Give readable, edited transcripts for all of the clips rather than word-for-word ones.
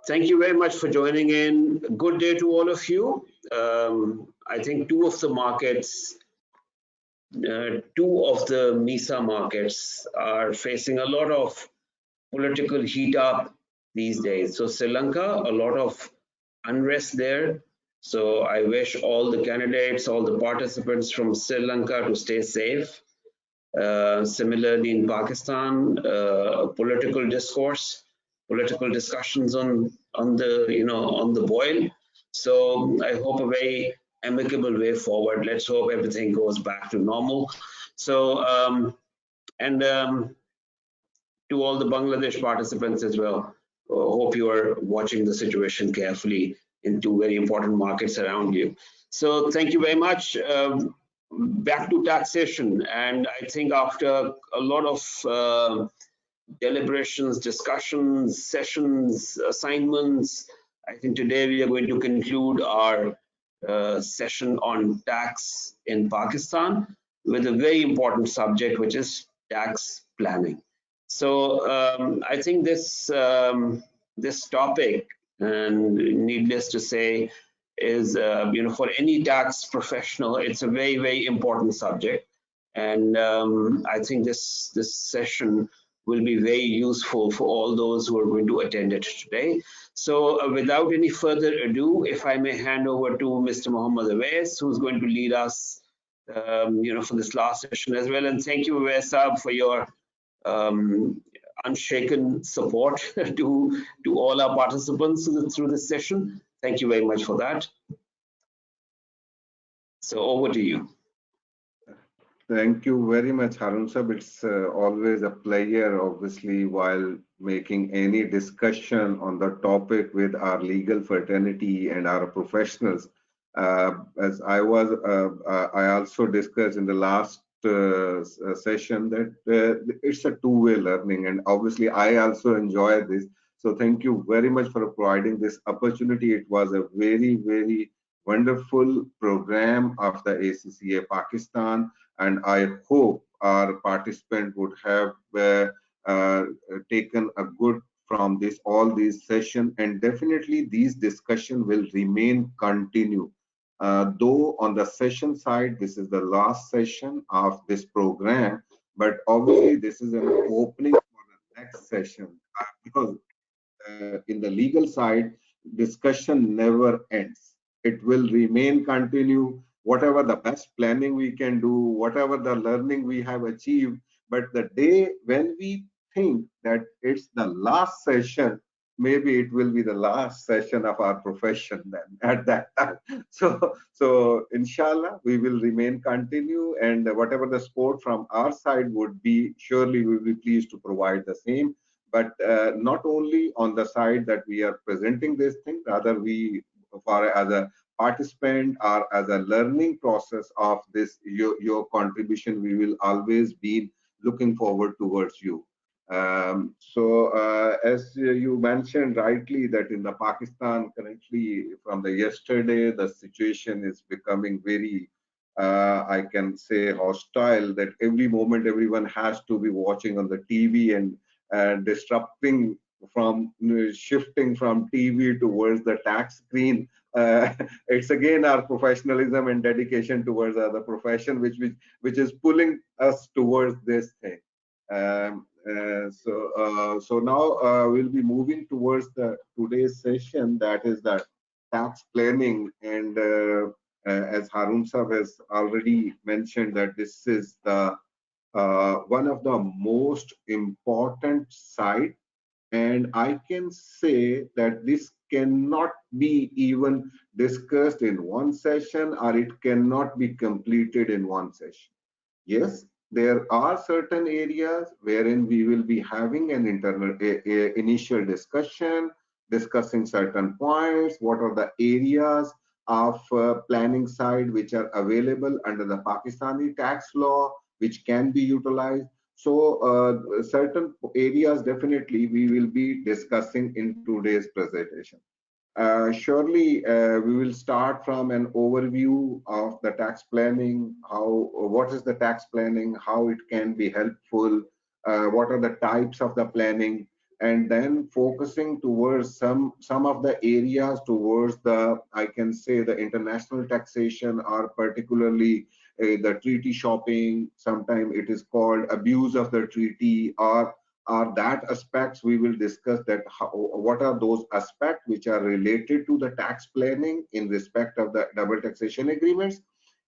Thank you very much for joining in. Good day to all of you. I think two of the MISA markets are facing a lot of political heat up these days. So Sri Lanka, a lot of unrest there. So I wish all the candidates, all the participants from Sri Lanka to stay safe. Similarly, in Pakistan, political discourse, political discussions on the on the boil. So I hope a very amicable way forward. Let's hope everything goes back to normal. So and to all the Bangladesh participants as well. Hope you are watching the situation carefully in two very important markets around you. So thank you very much. Back to taxation, and I think after a lot of deliberations, discussions, sessions, assignments, I think today we are going to conclude our session on tax in Pakistan with a very important subject, which is tax planning. So I think this topic, and needless to say, is for any tax professional, it's a very important subject, and I think this session will be very useful for all those who are going to attend it today. So without any further ado, if I may hand over to Mr. Muhammad Awais, who's going to lead us for this last session as well. And thank you, Awais Saab, for your unshaken support to all our participants through this session. Thank you very much for that. So over to you. Thank you very much, Harun Sahib. It's always a pleasure, obviously, while making any discussion on the topic with our legal fraternity and our professionals. As I also discussed in the last session that it's a two-way learning, and obviously I also enjoy this. So thank you very much for providing this opportunity. It was a very wonderful program of the ACCA Pakistan, and I hope our participant would have taken a good from all these sessions, and definitely these discussion will remain continue. Though on the session side, this is the last session of this program, but obviously this is an opening for the next session, because in the legal side, discussion never ends. It will remain continue, whatever the best planning we can do, whatever the learning we have achieved. But the day when we think that it's the last session, maybe it will be the last session of our profession then at that time. So inshallah, we will remain continue, and whatever the support from our side would be, surely we will be pleased to provide the same. But not only on the side that we are presenting this thing, rather we, as a participant or as a learning process of this, your contribution, we will always be looking forward towards you. As you mentioned rightly, that in the Pakistan currently, from the yesterday, the situation is becoming very, I can say, hostile, that every moment everyone has to be watching on the TV and disrupting from shifting from TV towards the tax screen. It's again our professionalism and dedication towards the profession which is pulling us towards this thing. So now we'll be moving towards the today's session, that is the tax planning, and as Harun Sahib has already mentioned, that this is the one of the most important side, and I can say that this cannot be even discussed in one session, or it cannot be completed in one session. Yes, there are certain areas wherein we will be having an initial discussion, discussing certain points, what are the areas of planning side which are available under the Pakistani tax law, which can be utilized. So certain areas definitely we will be discussing in today's presentation. Surely we will start from an overview of the tax planning, what is the tax planning, how it can be helpful, what are the types of the planning, and then focusing towards some of the areas towards the, I can say, the international taxation, or particularly the treaty shopping. Sometimes it is called abuse of the treaty, or are that aspects we will discuss, that how, what are those aspects which are related to the tax planning in respect of the double taxation agreements.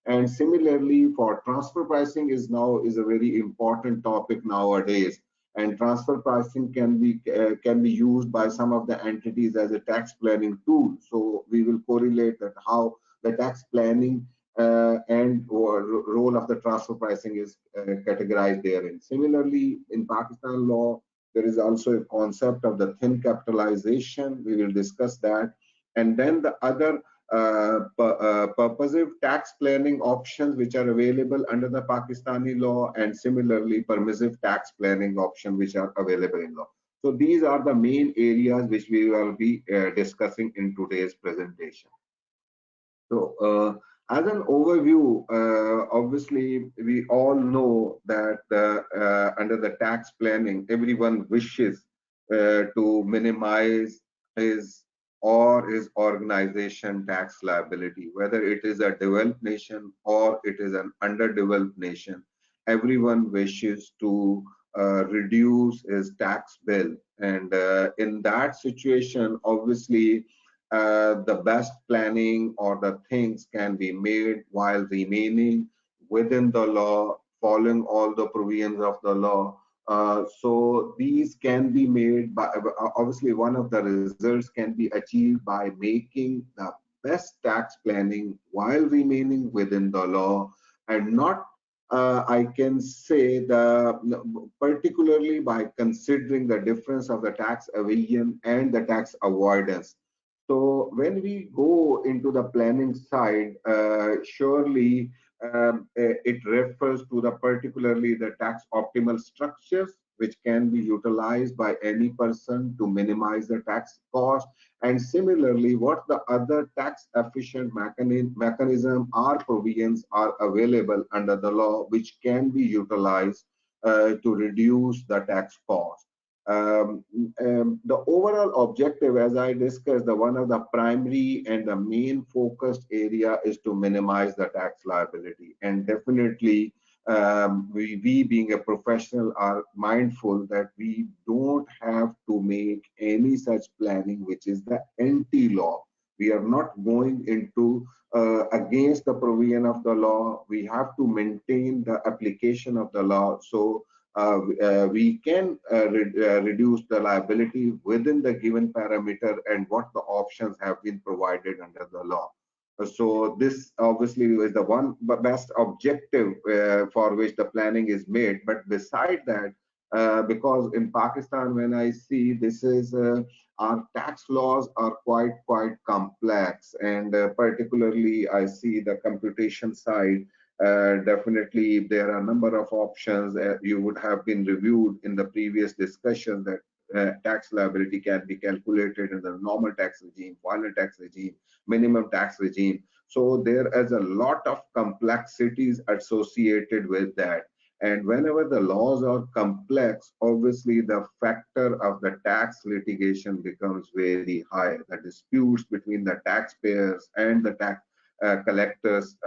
And similarly, for transfer pricing is a very important topic nowadays. And transfer pricing can be used by some of the entities as a tax planning tool. So we will correlate that how the tax planning and role of the transfer pricing is categorized therein. Similarly, in Pakistan law, there is also a concept of the thin capitalization. We will discuss that. And then the other purposive tax planning options which are available under the Pakistani law, and similarly permissive tax planning options which are available in law. So these are the main areas which we will be discussing in today's presentation. So, as an overview, obviously, we all know that under the tax planning, everyone wishes to minimize his or his organization tax liability, whether it is a developed nation or it is an underdeveloped nation. Everyone wishes to reduce his tax bill. And in that situation, obviously, the best planning or the things can be made while remaining within the law, following all the provisions of the law. So these can be made by, obviously, one of the results can be achieved by making the best tax planning while remaining within the law, and not I can say particularly by considering the difference of the tax evasion and the tax avoidance. So when we go into the planning side, surely it refers to the particularly the tax optimal structures which can be utilized by any person to minimize the tax cost. And similarly, what the other tax efficient mechanism or provisions are available under the law which can be utilized to reduce the tax cost. The overall objective, as I discussed, the one of the primary and the main focused area is to minimize the tax liability. And definitely, we being a professional are mindful that we don't have to make any such planning which is the anti-law. We are not going into against the provision of the law. We have to maintain the application of the law. So we can reduce the liability within the given parameter and what the options have been provided under the law. So this obviously is the one best objective for which the planning is made. But beside that, because in Pakistan, when I see this is our tax laws are quite complex, and particularly I see the computation side. Definitely, there are a number of options you would have been reviewed in the previous discussion, that tax liability can be calculated in the normal tax regime, final tax regime, minimum tax regime. So there is a lot of complexities associated with that. And whenever the laws are complex, obviously the factor of the tax litigation becomes very high. The disputes between the taxpayers and the tax collectors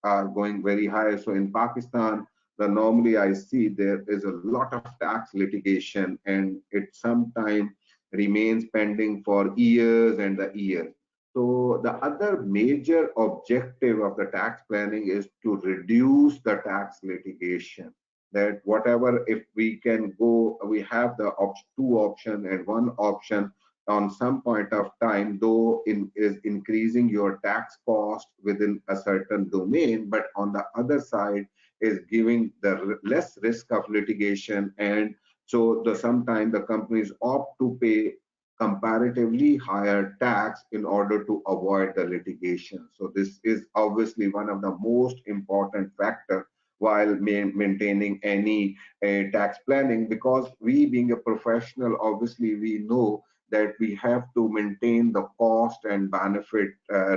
are going very high. So in Pakistan, the normally I see there is a lot of tax litigation, and it sometimes remains pending for years and the years. So the other major objective of the tax planning is to reduce the tax litigation. That whatever, if we can go, we have the two option, and one option on some point of time, though is increasing your tax cost within a certain domain, but on the other side is giving the less risk of litigation. And so sometimes the companies opt to pay comparatively higher tax in order to avoid the litigation. So this is obviously one of the most important factor while maintaining any tax planning, because we being a professional, obviously we know that we have to maintain the cost and benefit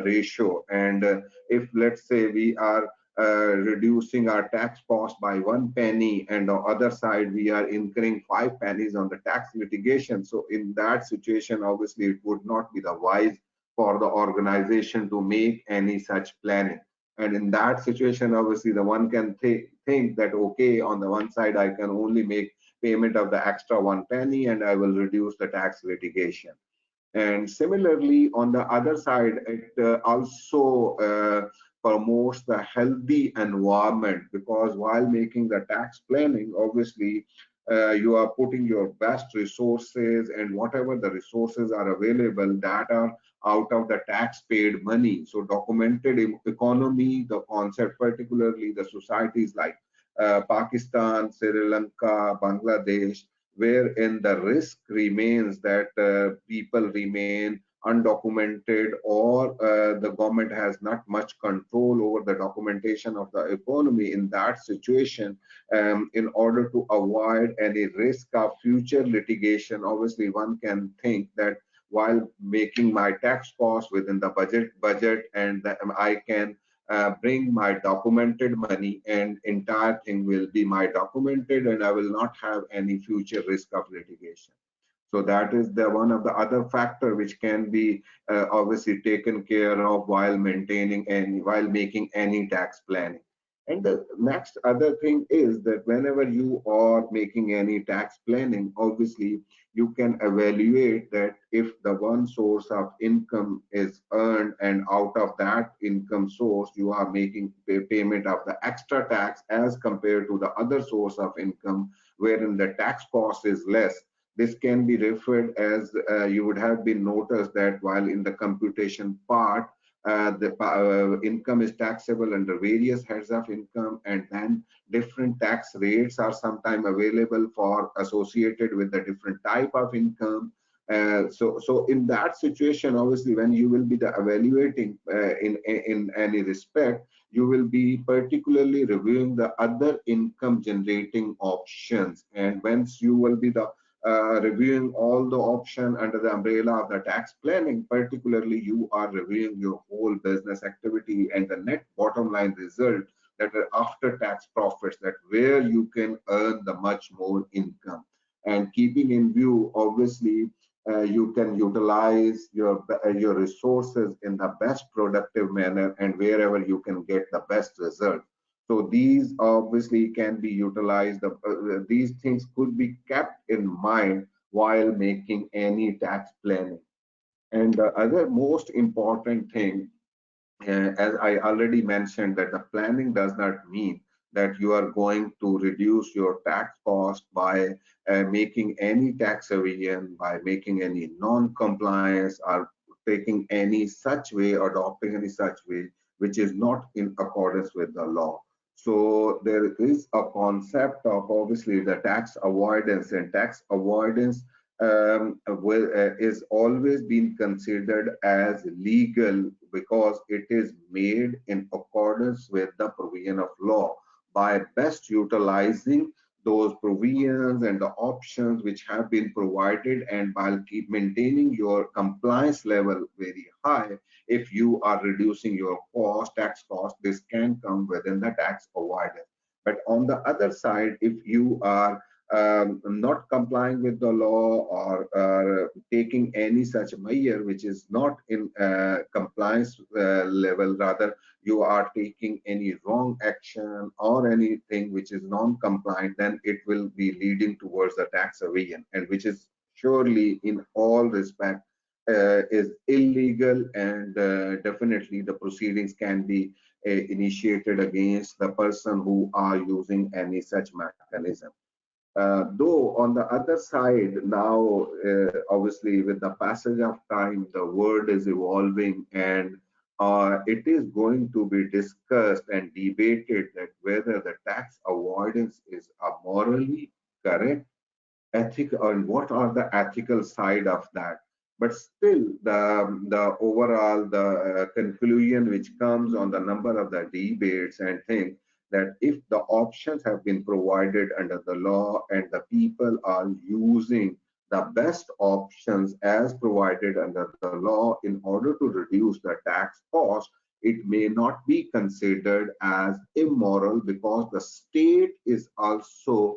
ratio. And if let's say we are reducing our tax cost by 1 penny, and on the other side we are incurring 5 pennies on the tax litigation. So in that situation, obviously it would not be the wise for the organization to make any such planning. And in that situation, obviously the one can think that, okay, on the one side I can only make payment of the extra 1 penny and I will reduce the tax litigation. And similarly, on the other side, it also promotes the healthy environment, because while making the tax planning, obviously, you are putting your best resources, and whatever the resources are available that are out of the tax paid money. So documented economy, the concept, particularly the societies like Pakistan, Sri Lanka, Bangladesh, wherein the risk remains that people remain undocumented, or the government has not much control over the documentation of the economy. In that situation, in order to avoid any risk of future litigation, obviously one can think that while making my tax cost within the budget, and I can bring my documented money, and entire thing will be my documented, and I will not have any future risk of litigation. So that is the one of the other factor which can be obviously taken care of while maintaining and while making any tax planning. And the next other thing is that whenever you are making any tax planning, obviously you can evaluate that if the one source of income is earned, and out of that income source you are making payment of the extra tax as compared to the other source of income wherein the tax cost is less. This can be referred as you would have been noticed that while in the computation part, the income is taxable under various heads of income, and then different tax rates are sometimes available for associated with the different type of income. So in that situation, obviously, when you will be the evaluating in any respect, you will be particularly reviewing the other income generating options, and once you will be the reviewing all the option under the umbrella of the tax planning, particularly you are reviewing your whole business activity and the net bottom line result, that are after tax profits, that where you can earn the much more income. And keeping in view, obviously, you can utilize your resources in the best productive manner and wherever you can get the best result. So these obviously can be utilized. These things could be kept in mind while making any tax planning. And the other most important thing, as I already mentioned, that the planning does not mean that you are going to reduce your tax cost by making any tax evasion, by making any non-compliance, or taking any such way, or adopting any such way which is not in accordance with the law. So there is a concept of obviously the tax avoidance, and tax avoidance is always been considered as legal because it is made in accordance with the provision of law by best utilizing those provisions and the options which have been provided, and while keep maintaining your compliance level very high. If you are reducing your tax cost, this can come within the tax avoidance. But on the other side, if you are not complying with the law, or taking any such measure which is not in compliance level, rather you are taking any wrong action or anything which is non-compliant, then it will be leading towards the tax evasion, and which is surely in all respect is illegal, and definitely the proceedings can be initiated against the person who are using any such mechanism. Though on the other side, now obviously with the passage of time, the world is evolving, and it is going to be discussed and debated that whether the tax avoidance is morally correct, ethical, and what are the ethical side of that. But still the overall the conclusion which comes on the number of the debates and things, that if the options have been provided under the law and the people are using the best options as provided under the law in order to reduce the tax cost, it may not be considered as immoral because the state is also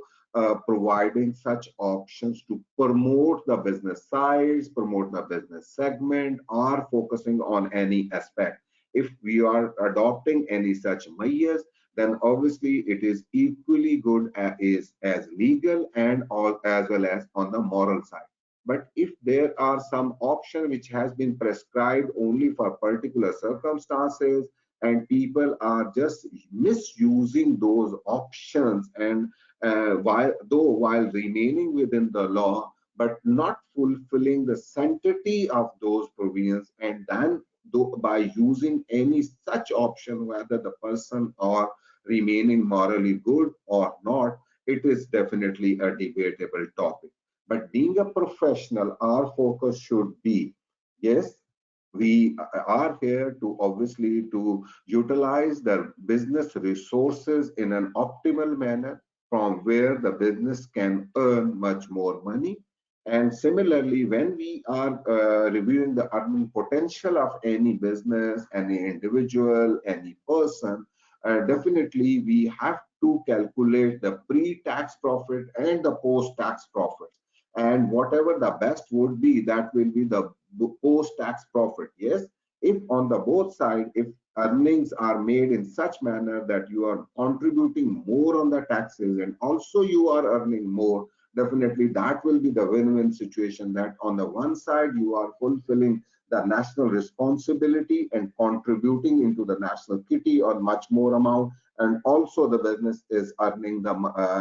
providing such options to promote the business size, promote the business segment, or focusing on any aspect. If we are adopting any such measures, then obviously it is equally good as legal and all as well as on the moral side. But if there are some option which has been prescribed only for particular circumstances and people are just misusing those options and while remaining within the law but not fulfilling the sanctity of those provisions, and then by using any such option, whether the person or remaining morally good or not, it is definitely a debatable topic. But being a professional, our focus should be, yes, we are here to obviously to utilize the business resources in an optimal manner from where the business can earn much more money. And similarly, when we are reviewing the earning potential of any business, any individual, any person, definitely we have to calculate the pre-tax profit and the post-tax profit. And whatever the best would be, that will be the post-tax profit. Yes, if on the both side, if earnings are made in such manner that you are contributing more on the taxes and also you are earning more, definitely that will be the win-win situation, that on the one side you are fulfilling the national responsibility and contributing into the national kitty on much more amount, and also the business is earning the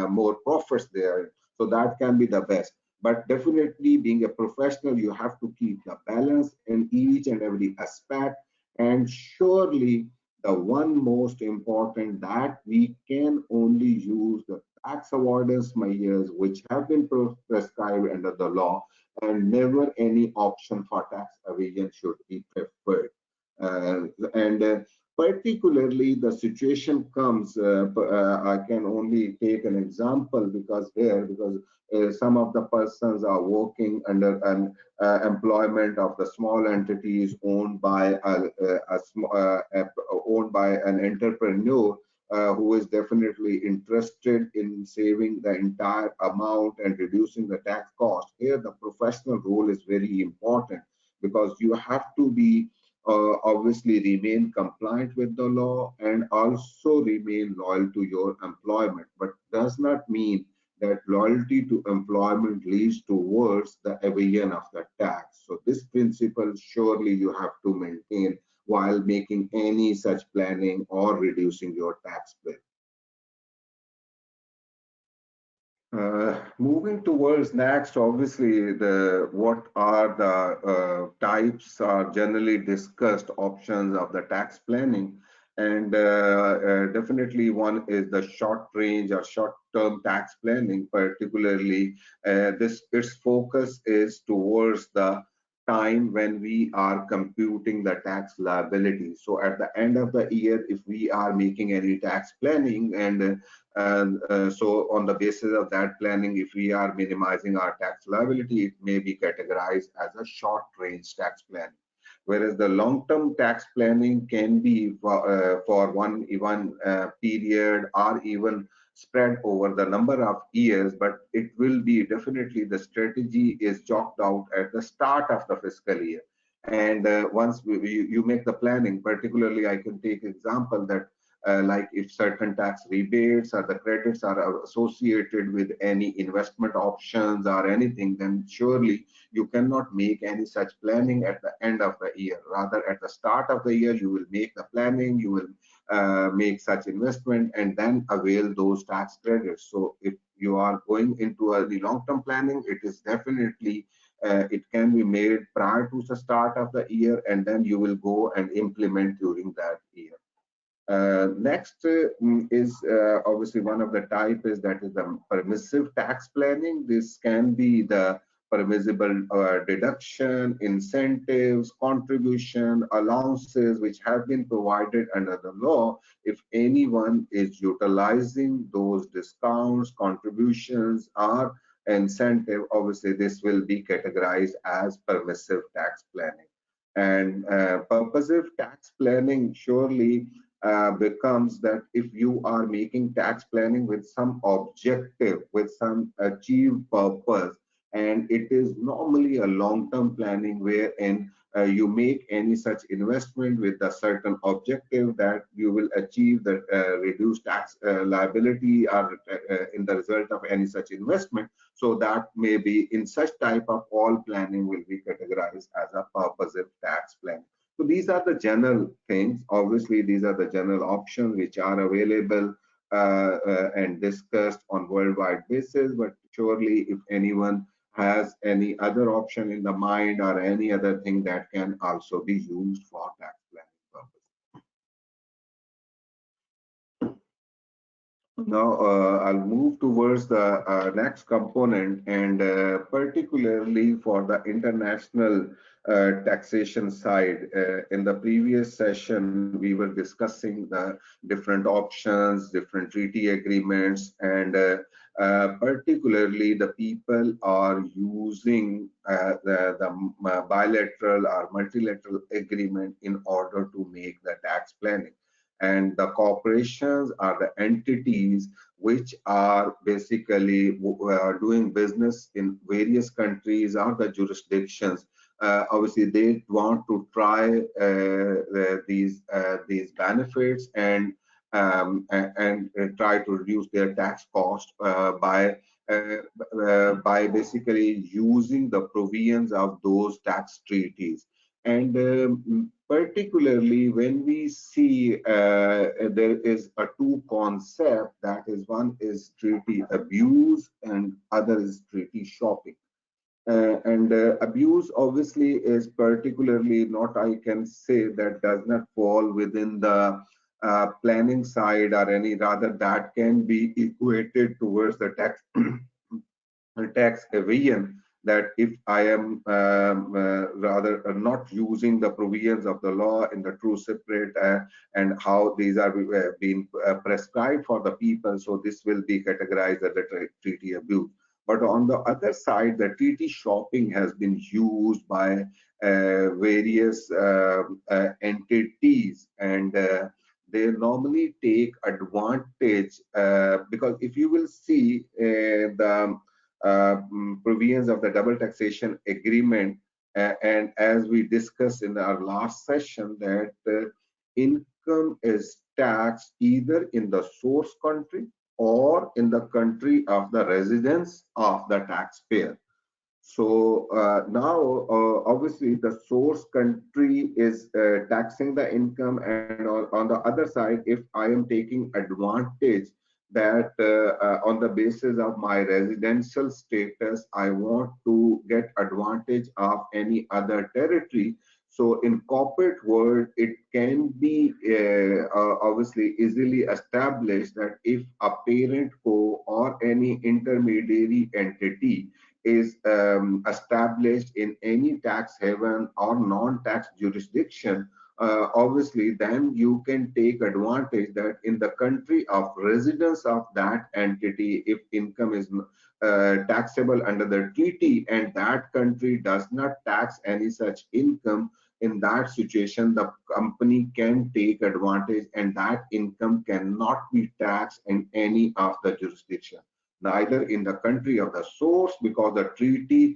more profits there. So that can be the best. But definitely being a professional, you have to keep the balance in each and every aspect. And surely the one most important, that we can only use the tax avoidance measures which have been prescribed under the law, and never any option for tax evasion should be preferred. And particularly the situation comes, I can only take an example because here, because some of the persons are working under an employment of the small entities owned by owned by an entrepreneur who is definitely interested in saving the entire amount and reducing the tax cost. Here, the professional role is very important because you have to be obviously remain compliant with the law and also remain loyal to your employment, but does not mean that loyalty to employment leads towards the evasion of the tax. So this principle surely you have to maintain while making any such planning or reducing your tax bill. Moving towards next, obviously, the what are the types are generally discussed options of the tax planning, and definitely one is the short range or short term tax planning. Particularly, this its focus is towards the time when we are computing the tax liability. So at the end of the year, if we are making any tax planning, and so on the basis of that planning, if we are minimizing our tax liability, it may be categorized as a short range tax planning. Whereas the long-term tax planning can be for one even period or even spread over the number of years, but it will be definitely the strategy is chalked out at the start of the fiscal year. And once you make the planning, particularly I can take example that like if certain tax rebates or the credits are associated with any investment options or anything, then surely you cannot make any such planning at the end of the year. Rather, at the start of the year, you will make the planning, you will make such investment and then avail those tax credits. So if you are going into the long-term planning, it is definitely it can be made prior to the start of the year, and then you will go and implement during that year. Next is obviously one of the type is that is the permissive tax planning. This can be the permissible deduction, incentives, contribution, allowances which have been provided under the law. If anyone is utilizing those discounts, contributions, or incentive, obviously this will be categorized as permissive tax planning. And purposive tax planning surely becomes that if you are making tax planning with some objective, with some achieved purpose, and it is normally a long-term planning wherein you make any such investment with a certain objective that you will achieve the reduced tax liability or in the result of any such investment. So that may be in such type of all planning will be categorized as a purposive tax plan. So these are the general things. Obviously, these are the general options which are available and discussed on worldwide basis. But surely, if anyone has any other option in the mind or any other thing that can also be used for tax planning purpose. Now, I'll move towards the next component, and particularly for the international taxation side. In the previous session, we were discussing the different options, different treaty agreements, and particularly the people are using the bilateral or multilateral agreement in order to make the tax planning. And the corporations are the entities which are basically doing business in various countries or the jurisdictions. Obviously, they want to try these benefits and try to reduce their tax cost by basically using the provisions of those tax treaties. And particularly when we see there is a two concept, that is, one is treaty abuse and other is treaty shopping. And abuse obviously is particularly not, I can say, that does not fall within the planning side or any, rather that can be equated towards the tax evasion, that if I am rather not using the provisions of the law in the true separate and how these are being prescribed for the people, so this will be categorized as a treaty abuse. But on the other side, the treaty shopping has been used by various entities, and they normally take advantage because if you will see the provisions of the double taxation agreement, and as we discussed in our last session, that income is taxed either in the source country or in the country of the residence of the taxpayer. So now, obviously, the source country is taxing the income, and on the other side, if I am taking advantage that on the basis of my residential status, I want to get advantage of any other territory. So in corporate world, it can be obviously easily established that if a parent co or any intermediary entity is established in any tax haven or non-tax jurisdiction, obviously then you can take advantage that in the country of residence of that entity, if income is taxable under the treaty and that country does not tax any such income, in that situation the company can take advantage and that income cannot be taxed in any of the jurisdiction, neither in the country of the source, because the treaty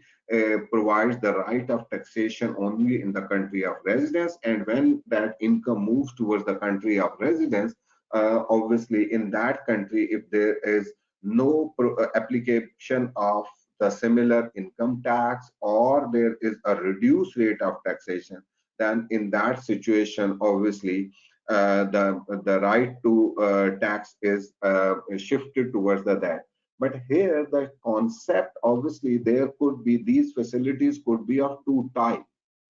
provides the right of taxation only in the country of residence. And when that income moves towards the country of residence, obviously in that country, if there is no application of the similar income tax or there is a reduced rate of taxation, then in that situation, obviously, the right to tax is shifted towards the that. But here the concept, obviously, there could be these facilities could be of two types.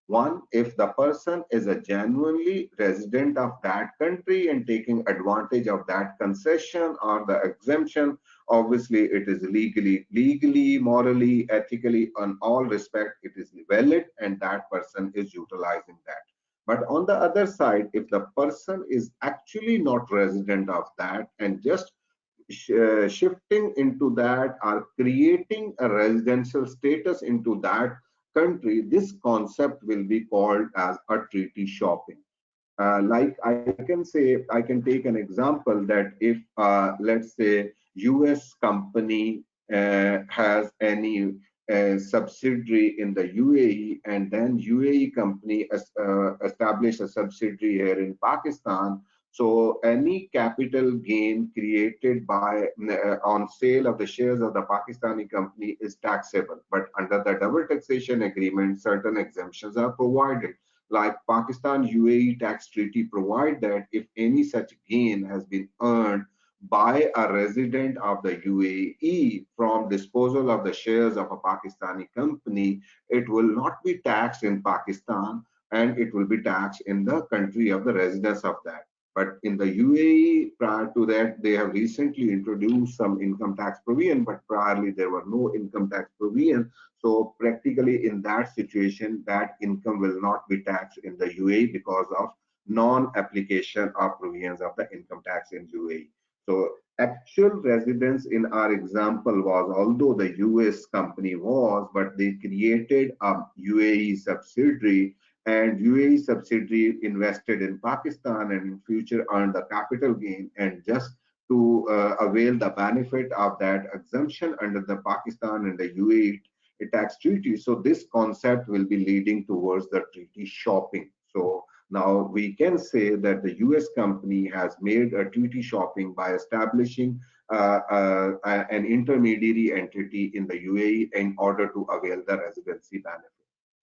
One, if the person is a genuinely resident of that country and taking advantage of that concession or the exemption, obviously it is legally, morally, ethically, on all respect, it is valid and that person is utilizing that. But on the other side, if the person is actually not resident of that and just shifting into that or creating a residential status into that country, this concept will be called as a treaty shopping. Like I can say, I can take an example that if, let's say, US company has any subsidiary in the UAE, and then UAE company establish a subsidiary here in Pakistan. So any capital gain created by on sale of the shares of the Pakistani company is taxable. But under the double taxation agreement, certain exemptions are provided, like Pakistan UAE tax treaty provide that if any such gain has been earned by a resident of the UAE from disposal of the shares of a Pakistani company, it will not be taxed in Pakistan, and it will be taxed in the country of the residence of that. But in the UAE, prior to that, they have recently introduced some income tax provision, but priorly there were no income tax provision. So practically in that situation, that income will not be taxed in the UAE because of non-application of provisions of the income tax in UAE. So actual residence in our example was, although the US company was, but they created a UAE subsidiary, and UAE subsidiary invested in Pakistan and in future earned the capital gain, and just to avail the benefit of that exemption under the Pakistan and the UAE tax treaty. So this concept will be leading towards the treaty shopping. So now we can say that the US company has made a treaty shopping by establishing an intermediary entity in the UAE in order to avail the residency benefit.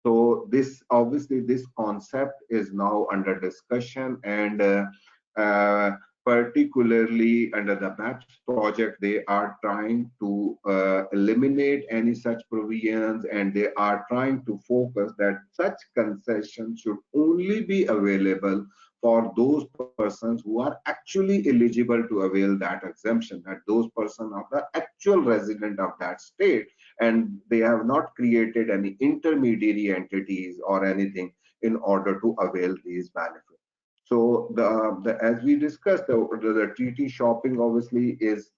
So this, obviously, this concept is now under discussion, and uh, particularly under the BAPS project, they are trying to eliminate any such provisions, and they are trying to focus that such concessions should only be available for those persons who are actually eligible to avail that exemption, that those persons are the actual resident of that state, and they have not created any intermediary entities or anything in order to avail these benefits. So as we discussed, the treaty shopping obviously is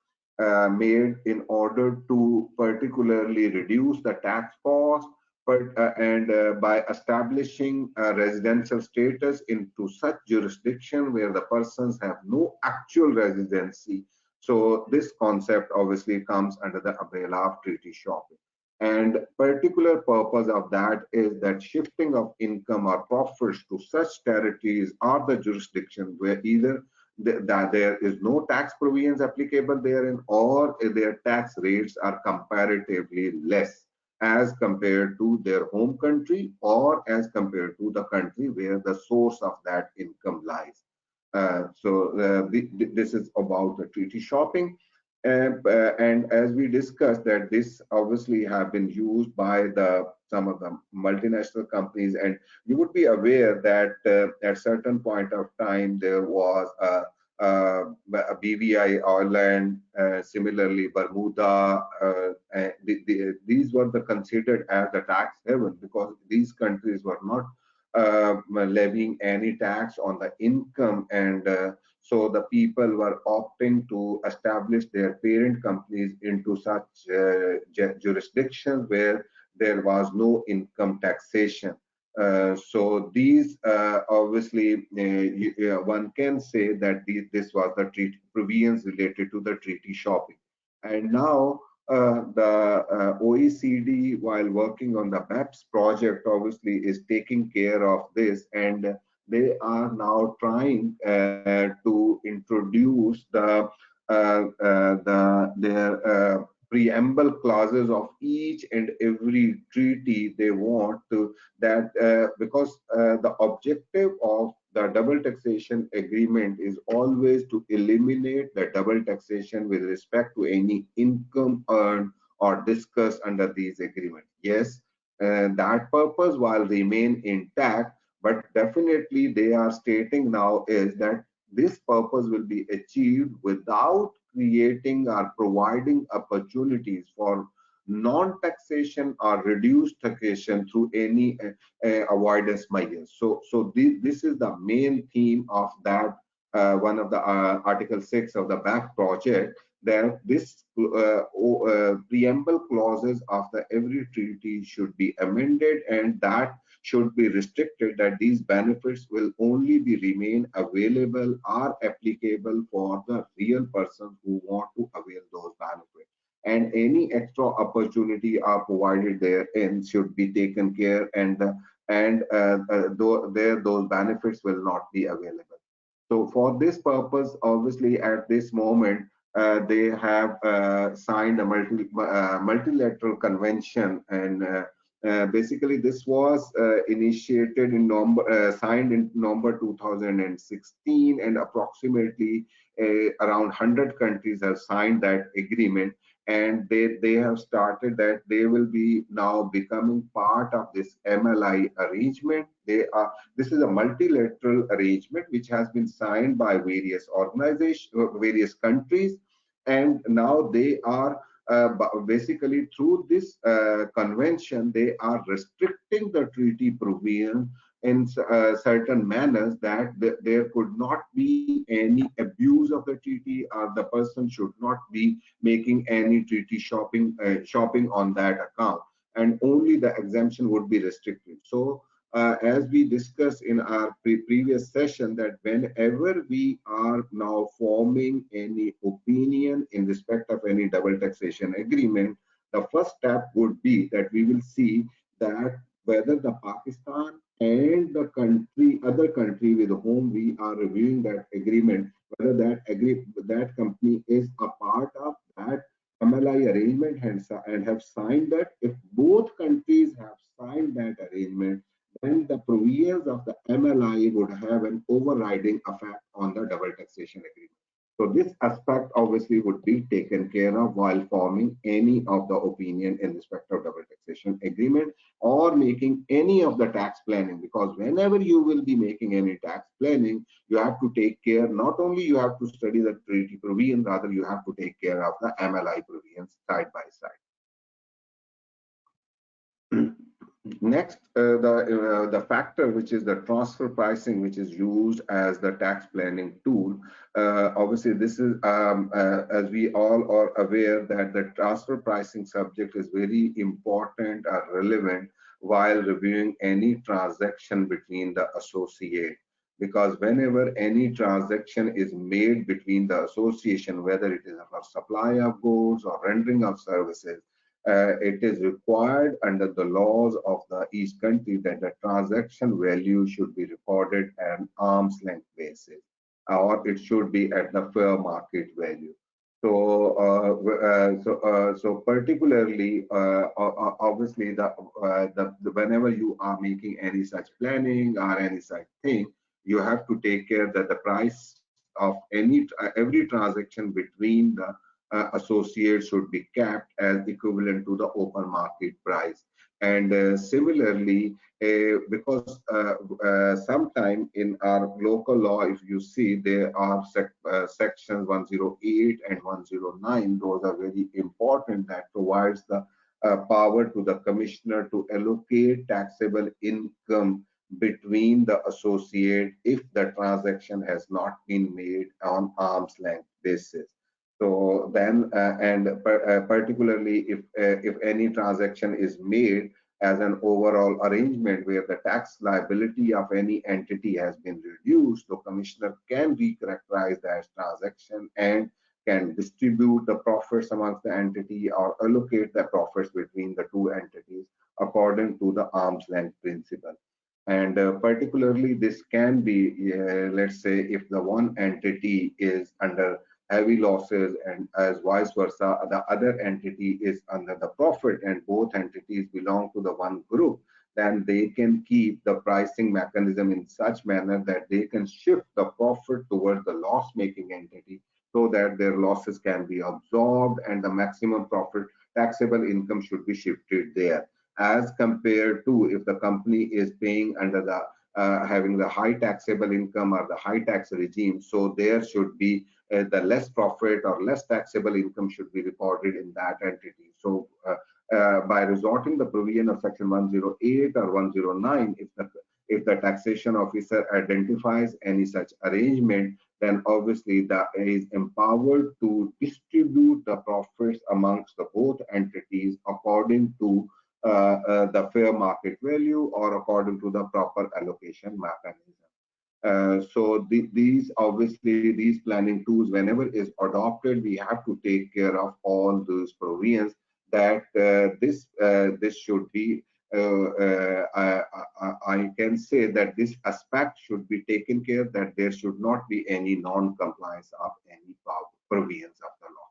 made in order to particularly reduce the tax cost, but and by establishing a residential status into such jurisdiction where the persons have no actual residency. So this concept obviously comes under the umbrella of treaty shopping. And particular purpose of that is that shifting of income or profits to such territories or the jurisdiction where either that there is no tax provisions applicable therein, or their tax rates are comparatively less as compared to their home country, or as compared to the country where the source of that income lies. This is about the treaty shopping. And as we discussed, that this obviously have been used by the some of the multinational companies, and you would be aware that at certain point of time there was a BVI island, similarly Bermuda. These were considered as the tax haven because these countries were not levying any tax on the income, and so the people were opting to establish their parent companies into such jurisdictions where there was no income taxation. So these obviously one can say that this was the treaty provisions related to the treaty shopping. And now the OECD, while working on the BEPS project, obviously is taking care of this, and they are now trying to introduce their preamble clauses of each and every treaty they want to, that because the objective of the double taxation agreement is always to eliminate the double taxation with respect to any income earned or discussed under these agreements. Yes, that purpose while remain intact, but definitely they are stating now is that this purpose will be achieved without creating or providing opportunities for non-taxation or reduced taxation through any avoidance measures. So this is the main theme of that one of the Article 6 of the BAC project, that this preamble clauses after every treaty should be amended, and that should be restricted, that these benefits will only be remain available or applicable for the real persons who want to avail those benefits. And any extra opportunity are provided therein should be taken care, and those benefits will not be available. So for this purpose, obviously at this moment, they have signed a multilateral convention, and basically this was initiated in signed in November 2016, and approximately around 100 countries have signed that agreement, and they have started that they will be now becoming part of this MLI arrangement. This is a multilateral arrangement which has been signed by various organizations, various countries, and now they are basically through this convention, they are restricting the treaty provision in certain manners, that there could not be any abuse of the treaty, or the person should not be making any treaty shopping on that account, and only the exemption would be restricted. So as we discussed in our previous session, that whenever we are now forming any opinion in respect of any double taxation agreement, the first step would be that we will see that whether the Pakistan and the other country with whom we are reviewing that agreement, whether that company is a part of that MLI arrangement and have signed that. If both countries have signed that arrangement, then the provisions of the MLI would have an overriding effect on the double taxation agreement. So this aspect obviously would be taken care of while forming any of the opinion in respect of double taxation agreement, or making any of the tax planning, because whenever you will be making any tax planning, you have to take care, not only you have to study the treaty provision, rather you have to take care of the MLI provisions side by side. Next, the factor which is the transfer pricing, which is used as the tax planning tool. Obviously, this is as we all are aware that the transfer pricing subject is very important or relevant while reviewing any transaction between the associate. Because whenever any transaction is made between the association, whether it is for supply of goods or rendering of services, it is required under the laws of the each country that the transaction value should be recorded at an arm's length basis, or it should be at the fair market value. So particularly, obviously, whenever you are making any such planning or any such thing, you have to take care that the price of every transaction between the associates should be capped as equivalent to the open market price. And similarly, because sometime in our local law, if you see, there are sections 108 and 109. Those are very important, that provides the power to the commissioner to allocate taxable income between the associate if the transaction has not been made on arm's length basis. So then, particularly if any transaction is made as an overall arrangement where the tax liability of any entity has been reduced, the commissioner can recharacterize that transaction and can distribute the profits amongst the entity or allocate the profits between the two entities according to the arm's length principle. And particularly, this can be, let's say, if the one entity is under heavy losses and as vice versa, the other entity is under the profit, and both entities belong to the one group, then they can keep the pricing mechanism in such manner that they can shift the profit towards the loss-making entity so that their losses can be absorbed and the maximum profit taxable income should be shifted there, as compared to if the company is paying under the having the high taxable income or the high tax regime. So there should be the less profit or less taxable income should be recorded in that entity. So by resorting the provision of section 108 or 109, if the taxation officer identifies any such arrangement, then obviously that is empowered to distribute the profits amongst the both entities according to the fair market value or according to the proper allocation mechanism. These obviously these planning tools, whenever is adopted, we have to take care of all those provisions that this should be. I can say that this aspect should be taken care that there should not be any non-compliance of any provisions of the law.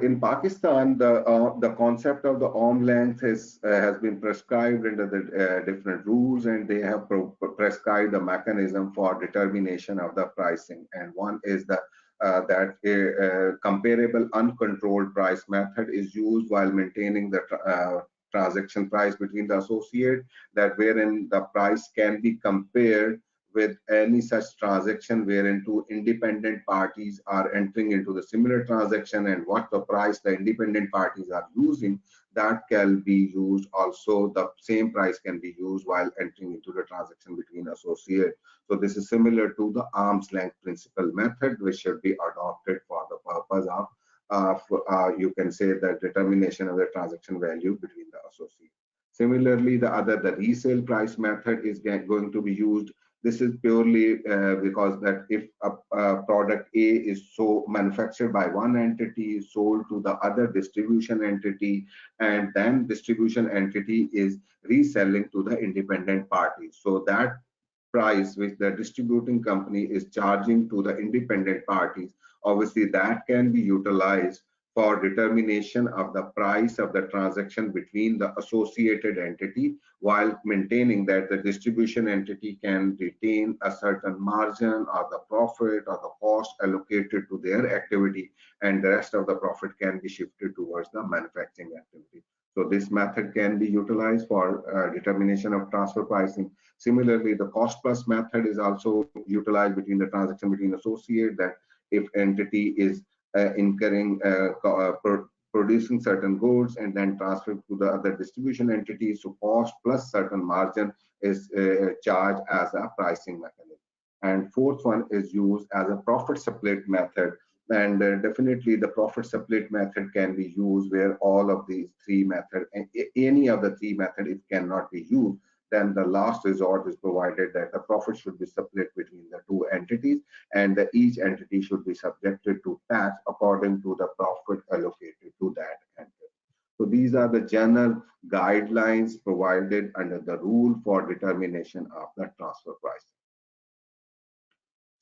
In Pakistan, the concept of the arm length has been prescribed under the different rules, and they have prescribed a mechanism for determination of the pricing. And one is that a comparable uncontrolled price method is used while maintaining the transaction price between the associate, that wherein the price can be compared with any such transaction wherein two independent parties are entering into the similar transaction, and what the price the independent parties are using, that can be used also. The same price can be used while entering into the transaction between associates. So this is similar to the arm's length principle method, which should be adopted for the purpose of you can say the determination of the transaction value between the associates. Similarly, the resale price method is going to be used. This is purely because that if a product A is so manufactured by one entity, sold to the other distribution entity, and then distribution entity is reselling to the independent party. So that price which the distributing company is charging to the independent parties, obviously that can be utilized for determination of the price of the transaction between the associated entity, while maintaining that the distribution entity can retain a certain margin or the profit or the cost allocated to their activity, and the rest of the profit can be shifted towards the manufacturing activity. So this method can be utilized for determination of transfer pricing. Similarly, the cost plus method is also utilized between the transaction between associate, that if entity is incurring producing certain goods and then transferred to the other distribution entities, so cost plus certain margin is charged as a pricing mechanism. And fourth one is used as a profit split method, and definitely the profit split method can be used where all of these three methods, any of the three methods, it cannot be used, then the last resort is provided that the profit should be split between the two entities, and each entity should be subjected to tax according to the profit allocated to that entity. So these are the general guidelines provided under the rule for determination of the transfer price.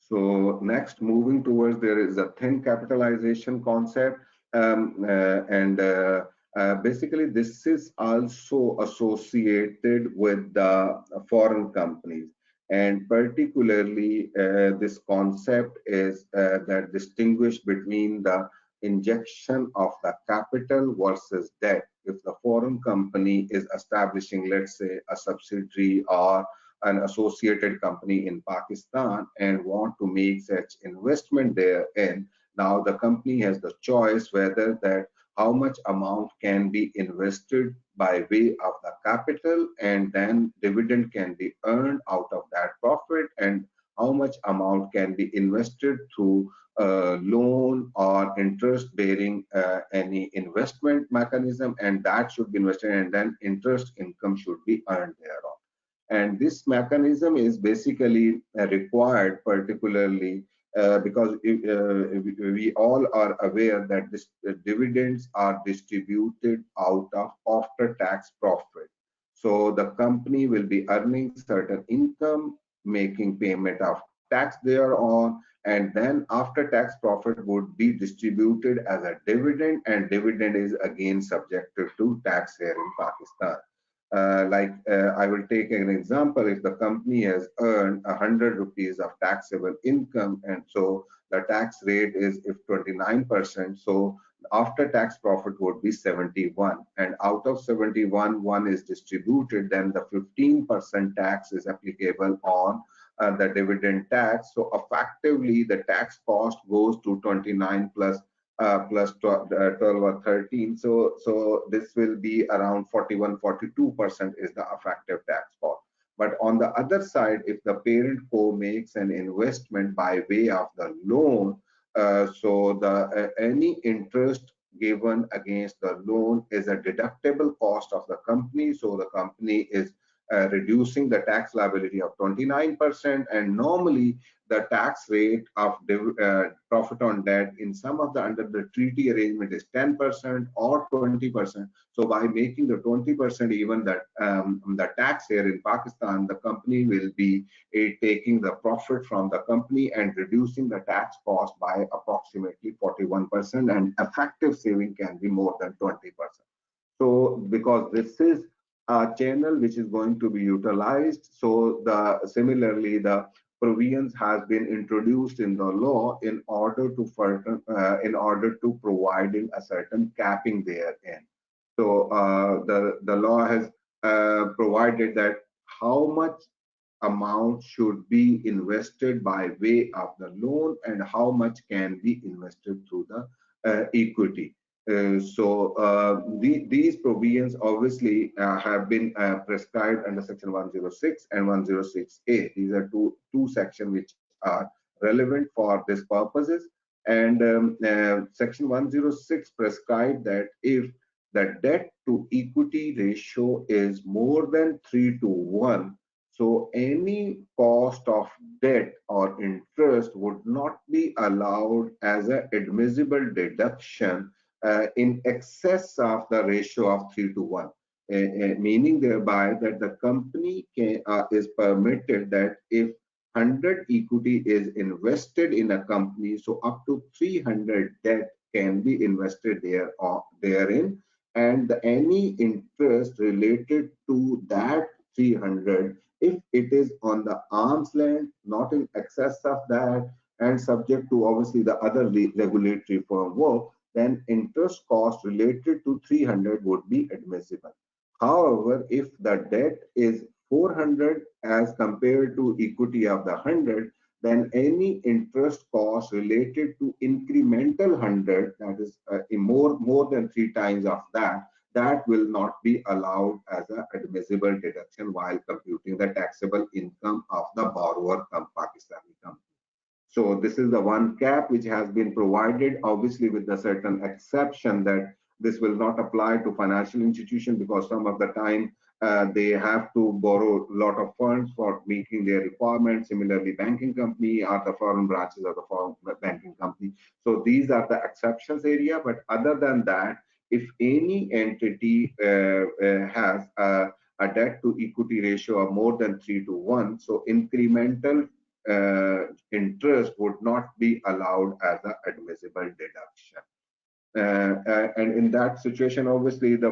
So next, moving towards, there is a thin capitalization concept, basically this is also associated with the foreign companies, and particularly this concept is that distinguish between the injection of the capital versus debt. If the foreign company is establishing, let's say, a subsidiary or an associated company in Pakistan and want to make such investment therein, now the company has the choice whether that how much amount can be invested by way of the capital, and then dividend can be earned out of that profit, and how much amount can be invested through loan or interest bearing any investment mechanism, and that should be invested, and then interest income should be earned thereon. And this mechanism is basically required particularly because we all are aware that this, dividends are distributed out of after tax profit. So the company will be earning certain income, making payment of tax thereon, and then after tax profit would be distributed as a dividend, and dividend is again subjected to tax here in Pakistan. I will take an example. If the company has earned 100 rupees of taxable income, and so the tax rate is if 29%, so after tax profit would be 71, and out of 71, one is distributed, then the 15% tax is applicable on the dividend tax. So effectively, the tax cost goes to 29 plus 12 or 13. So this will be around 41, 42% is the effective tax cost. But on the other side, if the parent co makes an investment by way of the loan, so the any interest given against the loan is a deductible cost of the company. So the company is reducing the tax liability of 29%, and normally the tax rate of profit on debt in some of the under the treaty arrangement is 10% or 20%. So by making the 20% even that the tax here in Pakistan, the company will be taking the profit from the company and reducing the tax cost by approximately 41%, and effective saving can be more than 20%. So because this is a channel which is going to be utilized, so the similarly the provisions has been introduced in the law in order to providing a certain capping therein. So the law has provided that how much amount should be invested by way of the loan and how much can be invested through the equity. These provisions obviously have been prescribed under Section 106 and 106A. These are two sections which are relevant for these purposes. And Section 106 prescribed that if the debt to equity ratio is more than 3 to 1, so any cost of debt or interest would not be allowed as an admissible deduction in excess of the ratio of 3 to 1, meaning thereby that the company is permitted that if 100 equity is invested in a company, so up to 300 debt can be invested therein, and any interest related to that 300, if it is on the arm's length, not in excess of that, and subject to obviously the other regulatory framework, then interest cost related to 300 would be admissible. However, if the debt is 400 as compared to equity of the 100, then any interest cost related to incremental 100, that is more than 3 times of that, that will not be allowed as an admissible deduction while computing the taxable income of the borrower Pakistani company. So this is the one cap which has been provided, obviously with the certain exception that this will not apply to financial institution because some of the time they have to borrow a lot of funds for meeting their requirements. Similarly, banking company or the foreign branches of the foreign banking company. So these are the exceptions area. But other than that, if any entity has a debt to equity ratio of more than 3 to 1, so incremental interest would not be allowed as an admissible deduction. And in that situation, obviously, the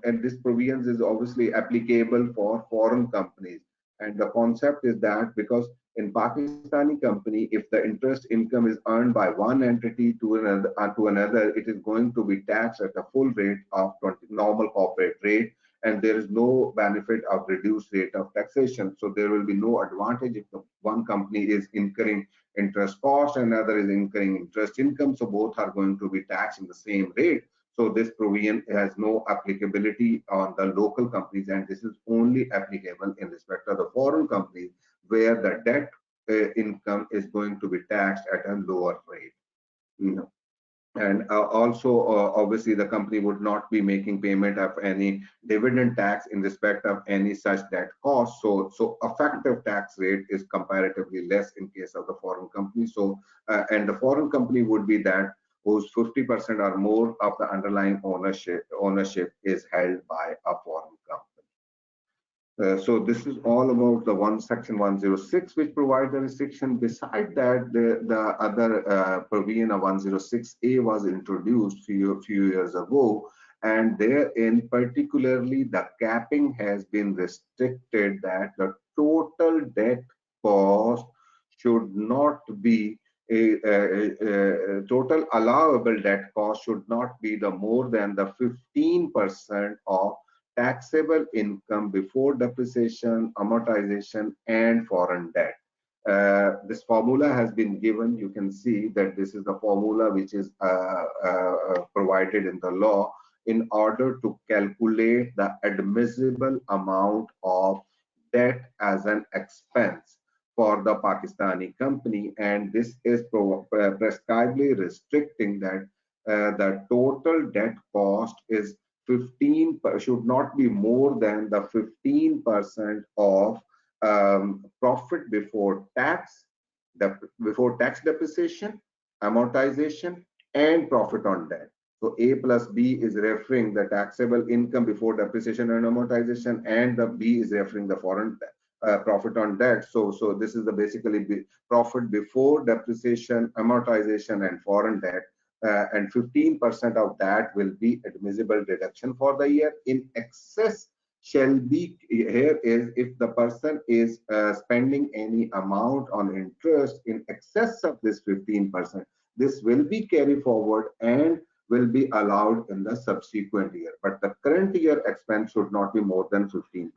and this provisions is obviously applicable for foreign companies. And the concept is that because in Pakistani company, if the interest income is earned by one entity to another, it is going to be taxed at a full rate of 20, normal corporate rate, and there is no benefit of reduced rate of taxation. So there will be no advantage if the one company is incurring interest cost and another is incurring interest income. So both are going to be taxed in the same rate. So this provision has no applicability on the local companies, and this is only applicable in respect of the foreign companies where the debt income is going to be taxed at a lower rate. You know. And also, obviously, the company would not be making payment of any dividend tax in respect of any such debt cost. So effective tax rate is comparatively less in case of the foreign company. So, and the foreign company would be that whose 50% or more of the underlying ownership is held by a foreign company. So this is all about the section 106, which provides the restriction. Beside that, the other provision of 106A was introduced few years ago, and therein particularly the capping has been restricted that the total debt cost should not be total allowable debt cost should not be the more than the 15% of taxable income before depreciation, amortization, and foreign debt. This formula has been given. You can see that this is the formula which is provided in the law in order to calculate the admissible amount of debt as an expense for the Pakistani company, and this is prescribably restricting that the total debt cost is 15 should not be more than the 15% of profit before tax depreciation, amortization, and profit on debt. So A plus B is referring the taxable income before depreciation and amortization, and the B is referring the foreign profit on debt. So this is the basically profit before depreciation, amortization, and foreign debt. And 15% of that will be admissible deduction for the year. In excess shall be here is if the person is spending any amount on interest in excess of this 15%, this will be carried forward and will be allowed in the subsequent year. But the current year expense should not be more than 15%.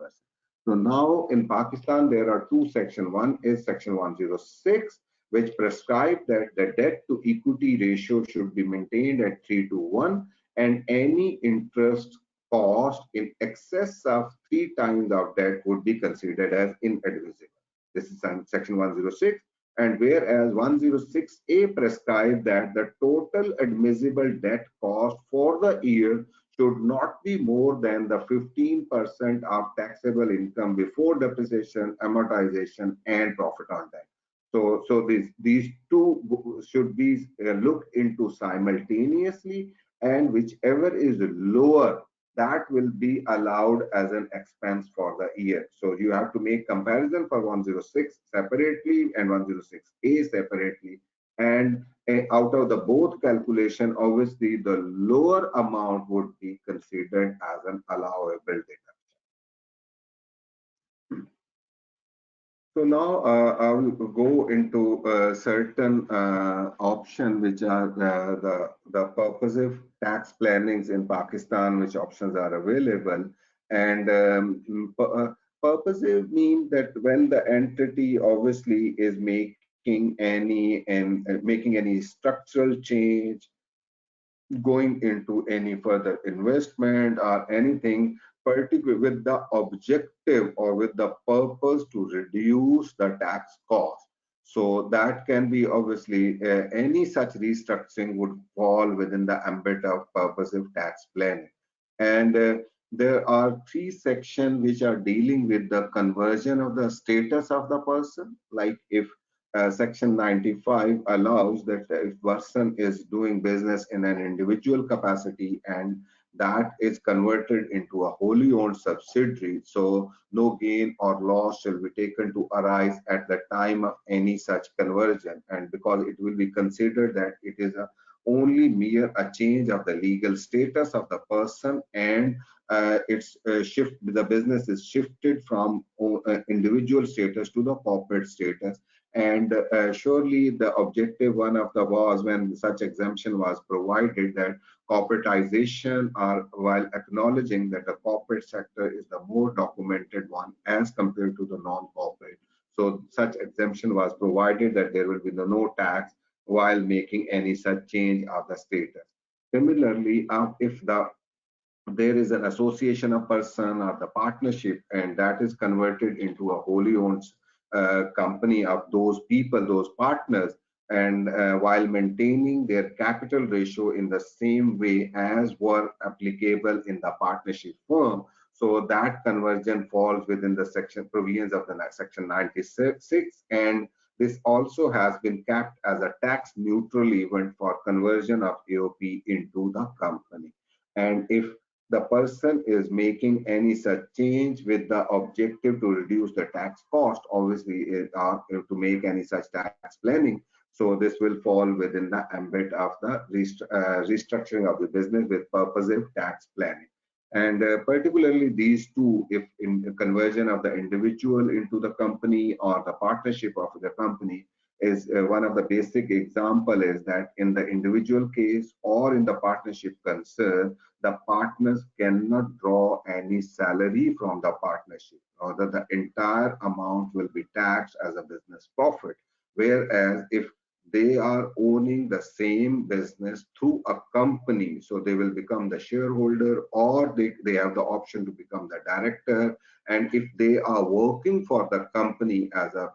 So now in Pakistan, there are two sections. One is section 106, which prescribe that the debt to equity ratio should be maintained at 3 to 1, and any interest cost in excess of 3 times of debt would be considered as inadmissible. This is section 106. And whereas 106A prescribes that the total admissible debt cost for the year should not be more than the 15% of taxable income before depreciation, amortization, and profit on debt. So these two should be looked into simultaneously, and whichever is lower, that will be allowed as an expense for the year. So you have to make comparison for 106 separately and 106A separately. And out of the both calculation, obviously the lower amount would be considered as an allowable deduction. So now I will go into certain options which are the purposive tax plannings in Pakistan, which options are available. And purposive means that when the entity obviously is making any structural change, going into any further investment or anything particular with the objective or with the purpose to reduce the tax cost. So that can be obviously any such restructuring would fall within the ambit of purposive tax planning. And there are three sections which are dealing with the conversion of the status of the person. Like if Section 95 allows that if person is doing business in an individual capacity and that is converted into a wholly owned subsidiary, so no gain or loss shall be taken to arise at the time of any such conversion, and because it will be considered that it is only mere a change of the legal status of the person, and the business is shifted from individual status to the corporate status. And surely the objective one of the was when such exemption was provided that corporatization, or while acknowledging that the corporate sector is the more documented one as compared to the non-corporate. So such exemption was provided that there will be no tax while making any such change of the status. Similarly, if there is an association of person or the partnership, and that is converted into a wholly owned company of those people, those partners, and while maintaining their capital ratio in the same way as were applicable in the partnership firm. So that conversion falls within the section provisions of the section 96, and this also has been capped as a tax neutral event for conversion of AOP into the company. And if the person is making any such change with the objective to reduce the tax cost, obviously to make any such tax planning. So this will fall within the ambit of the restructuring of the business with purposive tax planning. And particularly these two, if in conversion of the individual into the company or the partnership of the company, is one of the basic example is that in the individual case or in the partnership concern, the partners cannot draw any salary from the partnership, or that the entire amount will be taxed as a business profit. Whereas if they are owning the same business through a company. So they will become the shareholder, or they have the option to become the director. And if they are working for the company as a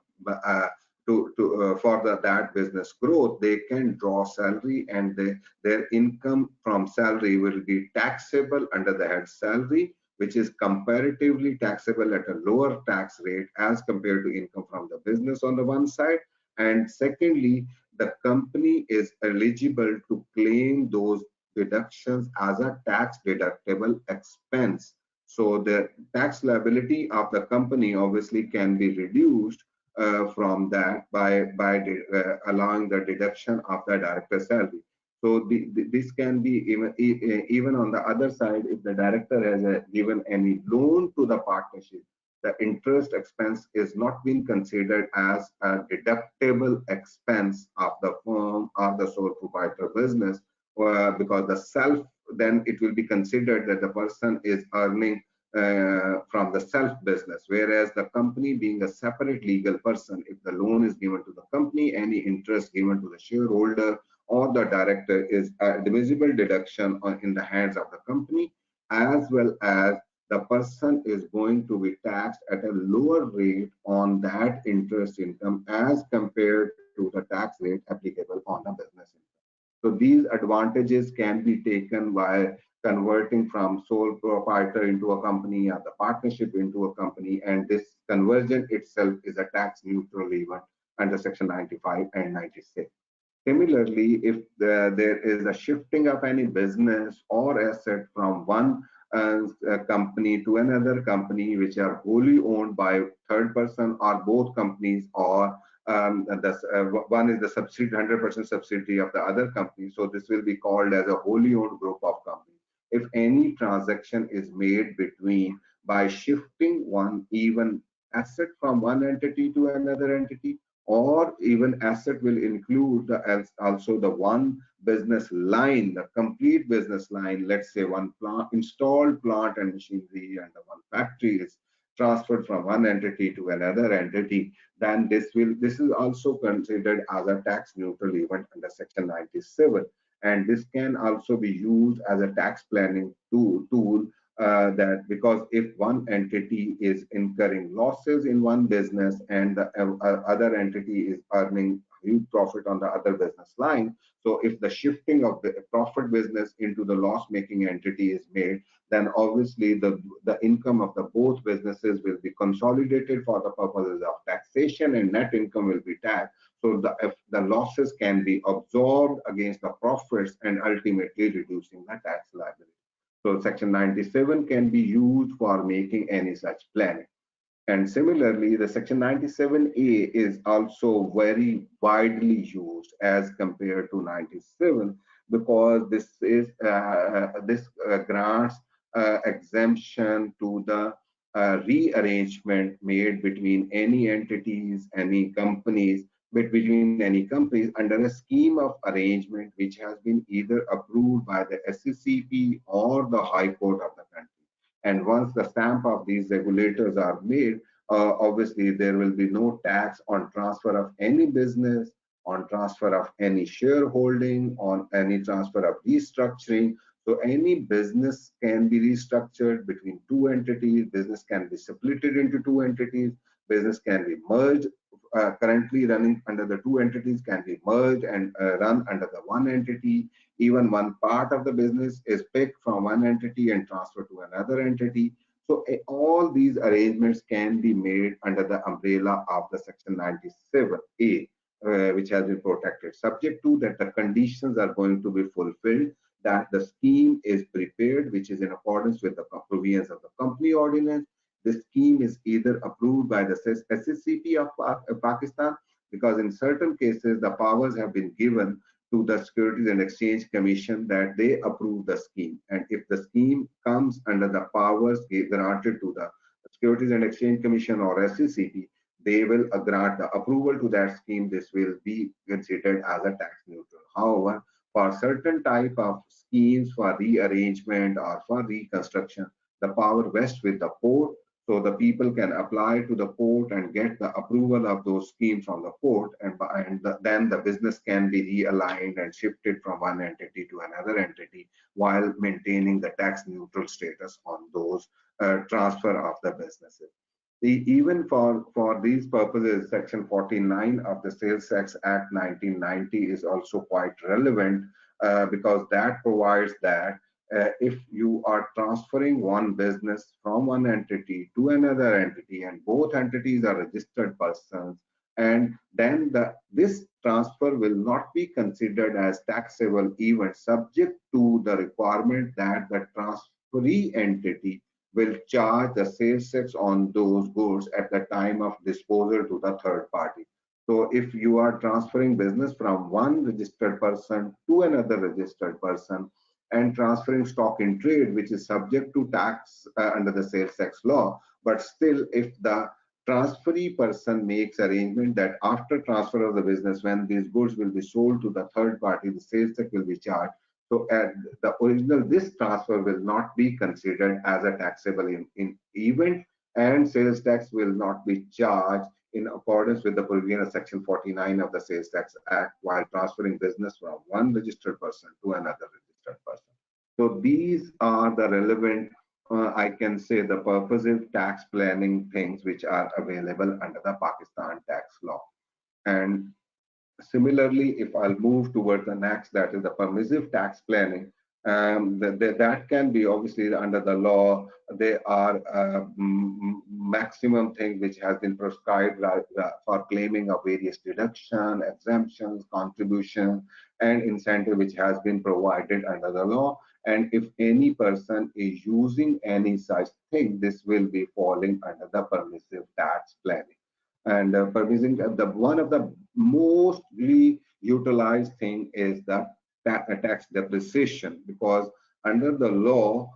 for that business growth, they can draw salary, and their income from salary will be taxable under the head salary, which is comparatively taxable at a lower tax rate as compared to income from the business on the one side. And secondly, the company is eligible to claim those deductions as a tax deductible expense. So the tax liability of the company obviously can be reduced from that by allowing the deduction of the director salary. So this can be even on the other side, if the director has given any loan to the partnership, the interest expense is not being considered as a deductible expense of the firm or the sole proprietor business, because the self, then it will be considered that the person is earning from the self business, whereas the company being a separate legal person, if the loan is given to the company, any interest given to the shareholder or the director is a divisible deduction in the hands of the company, as well as the person is going to be taxed at a lower rate on that interest income as compared to the tax rate applicable on the business income. So these advantages can be taken by converting from sole proprietor into a company or the partnership into a company, and this conversion itself is a tax neutral event under section 95 and 96. Similarly, if there is a shifting of any business or asset from one company to another company, which are wholly owned by third person or both companies, or one is the subsidiary, 100% subsidiary of the other company. So this will be called as a wholly owned group of companies. If any transaction is made between by shifting one even asset from one entity to another entity, or even asset will include also the one business line, the complete business line. Let's say one plant, installed plant and machinery, and the one factory is transferred from one entity to another entity, then this is also considered as a tax neutral event under section 97. And this can also be used as a tax planning tool, that because if one entity is incurring losses in one business and the other entity is earning huge profit on the other business line, so if the shifting of the profit business into the loss making entity is made, then obviously the income of the both businesses will be consolidated for the purposes of taxation, and net income will be taxed. So if the losses can be absorbed against the profits and ultimately reducing the tax liability. So section 97 can be used for making any such planning. And similarly, the section 97A is also very widely used as compared to 97, because this grants exemption to the rearrangement made between any entities, any companies, between any companies under a scheme of arrangement which has been either approved by the SCCP or the High Court of the country. And once the stamp of these regulators are made, obviously there will be no tax on transfer of any business, on transfer of any shareholding, on any transfer of restructuring. So any business can be restructured between two entities, business can be splitted into two entities, business can be merged. Currently running under the two entities can be merged and run under the one entity. Even one part of the business is picked from one entity and transferred to another entity. So all these arrangements can be made under the umbrella of the section 97A, which has been protected, subject to that the conditions are going to be fulfilled, that the scheme is prepared, which is in accordance with the provisions of the company ordinance. The scheme is either approved by the SCCP of Pakistan, because in certain cases the powers have been given to the Securities and Exchange Commission that they approve the scheme. And if the scheme comes under the powers granted to the Securities and Exchange Commission or SCCP, they will grant the approval to that scheme. This will be considered as a tax neutral. However, for certain type of schemes for rearrangement or for reconstruction, the power vests with the court. So the people can apply to the court and get the approval of those schemes from the court, then the business can be realigned and shifted from one entity to another entity while maintaining the tax neutral status on those transfer of the businesses. Even for these purposes, Section 49 of the Sales Tax Act 1990 is also quite relevant because that provides that if you are transferring one business from one entity to another entity and both entities are registered persons, and then this transfer will not be considered as taxable event subject to the requirement that the transferee entity will charge the sales tax on those goods at the time of disposal to the third party. So if you are transferring business from one registered person to another registered person and transferring stock in trade, which is subject to tax under the sales tax law, but still if the transferee person makes arrangement that after transfer of the business, when these goods will be sold to the third party, the sales tax will be charged. So the original, this transfer will not be considered as a taxable in event, and sales tax will not be charged in accordance with the provision of Section 49 of the Sales Tax Act while transferring business from one registered person to another registered person. So these are the relevant, I can say, the purposive tax planning things which are available under the Pakistan tax law. And similarly, if I'll move towards the next, that is the permissive tax planning, that can be obviously under the law. There are maximum thing which has been prescribed for claiming of various deduction, exemptions, contribution, and incentive which has been provided under the law. And if any person is using any such thing, this will be falling under the permissive tax planning. And permitting the one of the mostly utilized thing is the tax depreciation, because under the law,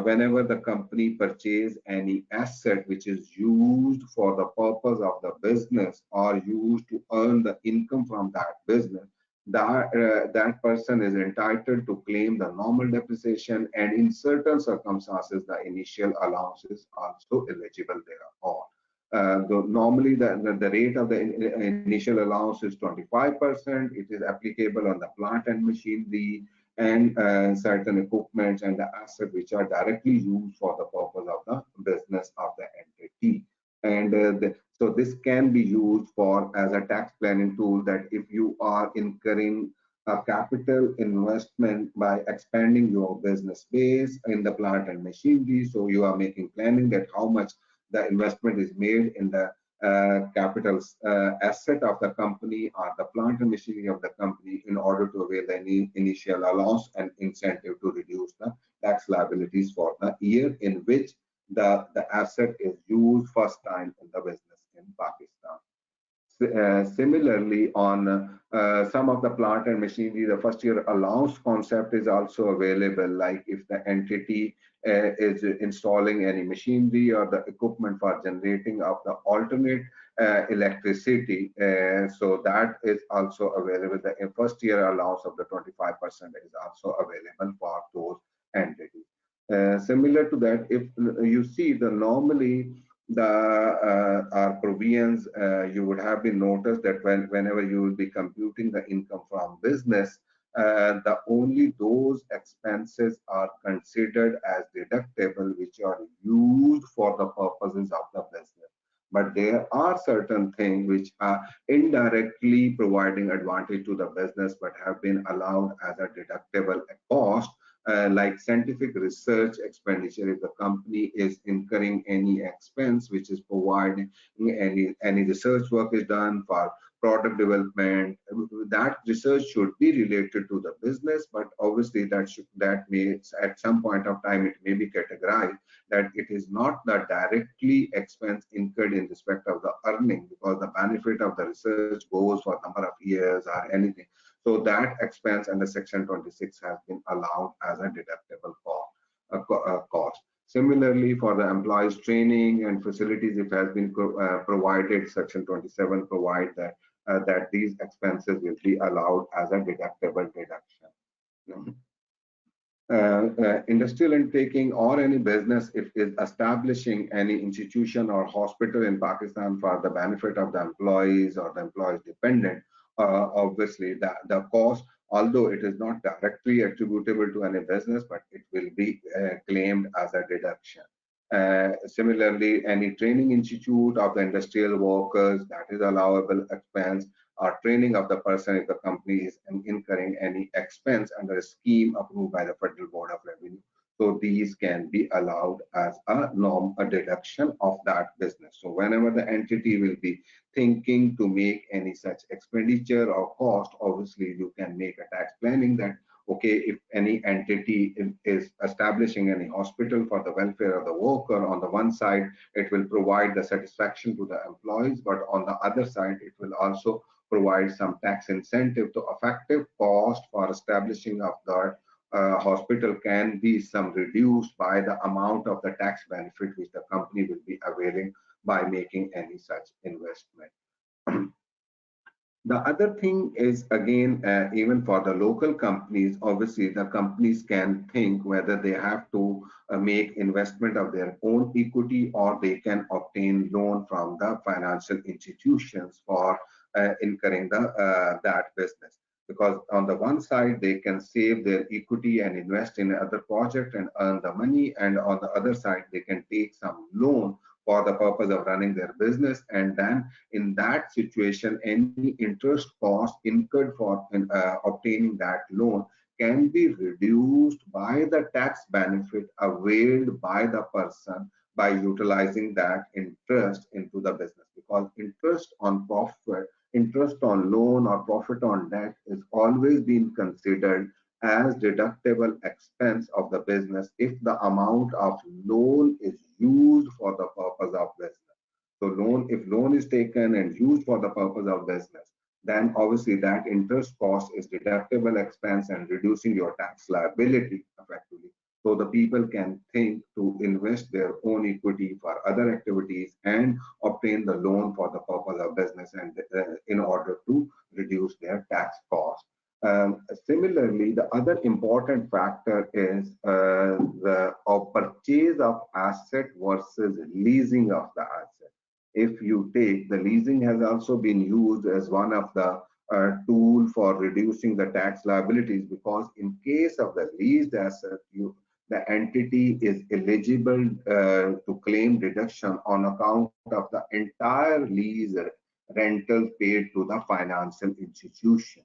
whenever the company purchase any asset which is used for the purpose of the business or used to earn the income from that business, that person is entitled to claim the normal depreciation, and in certain circumstances the initial allowance is also eligible thereon. Normally, the rate of the initial allowance is 25%. It is applicable on the plant and machinery and certain equipment and the assets which are directly used for the purpose of the business of the entity. And so this can be used for as a tax planning tool, that if you are incurring a capital investment by expanding your business base in the plant and machinery, so you are making planning that how much the investment is made in the capital asset of the company or the plant and machinery of the company in order to avail any initial allowance and incentive to reduce the tax liabilities for the year in which the asset is used first time in the business in Pakistan. Similarly, on some of the plant and machinery, the first year allowance concept is also available, like if the entity is installing any machinery or the equipment for generating of the alternate electricity, so that is also available. The first year allowance of the 25% is also available for those entities. Similar to that, if you see the normally the our provisions, you would have been noticed that whenever you will be computing the income from business, the only those expenses are considered as deductible which are used for the purposes of the business. But there are certain things which are indirectly providing advantage to the business but have been allowed as a deductible cost, like scientific research expenditure. If the company is incurring any expense which is providing any research work is done for product development, that research should be related to the business, but obviously that may at some point of time it may be categorized that it is not the directly expense incurred in respect of the earning, because the benefit of the research goes for a number of years or anything. So that expense under Section 26 has been allowed as a deductible cost. Similarly, for the employees' training and facilities, it has been provided. Section 27 provide that these expenses will be allowed as a deductible deduction. Industrial undertaking or any business, if is establishing any institution or hospital in Pakistan for the benefit of the employees or the employees dependent, obviously the cost, although it is not directly attributable to any business, but it will be claimed as a deduction. Similarly, any training institute of the industrial workers, that is allowable expense, or training of the person if the company is incurring any expense under a scheme approved by the Federal Board of Revenue. So these can be allowed as a norm, a deduction of that business. So whenever the entity will be thinking to make any such expenditure or cost, obviously you can make a tax planning that, okay, if any entity is establishing any hospital for the welfare of the worker, on the one side, it will provide the satisfaction to the employees, but on the other side, it will also provide some tax incentive to effective cost for establishing of the hospital can be some reduced by the amount of the tax benefit which the company will be availing by making any such investment. The other thing is again, even for the local companies, obviously the companies can think whether they have to make investment of their own equity or they can obtain loan from the financial institutions for incurring that business. Because on the one side, they can save their equity and invest in other project and earn the money. And on the other side, they can take some loan for the purpose of running their business. And then in that situation, any interest cost incurred for obtaining that loan can be reduced by the tax benefit availed by the person by utilizing that interest into the business, because interest on profit, interest on loan or profit on debt is always being considered as deductible expense of the business if the amount of loan is used for the purpose of business. So if loan is taken and used for the purpose of business, then obviously that interest cost is deductible expense and reducing your tax liability effectively. So the people can think to invest their own equity for other activities and obtain the loan for the purpose of business and in order to reduce their tax cost. Similarly, the other important factor is the purchase of asset versus leasing of the asset. If you take, the leasing has also been used as one of the tool for reducing the tax liabilities, because in case of the leased asset, the entity is eligible to claim deduction on account of the entire lease rental paid to the financial institution.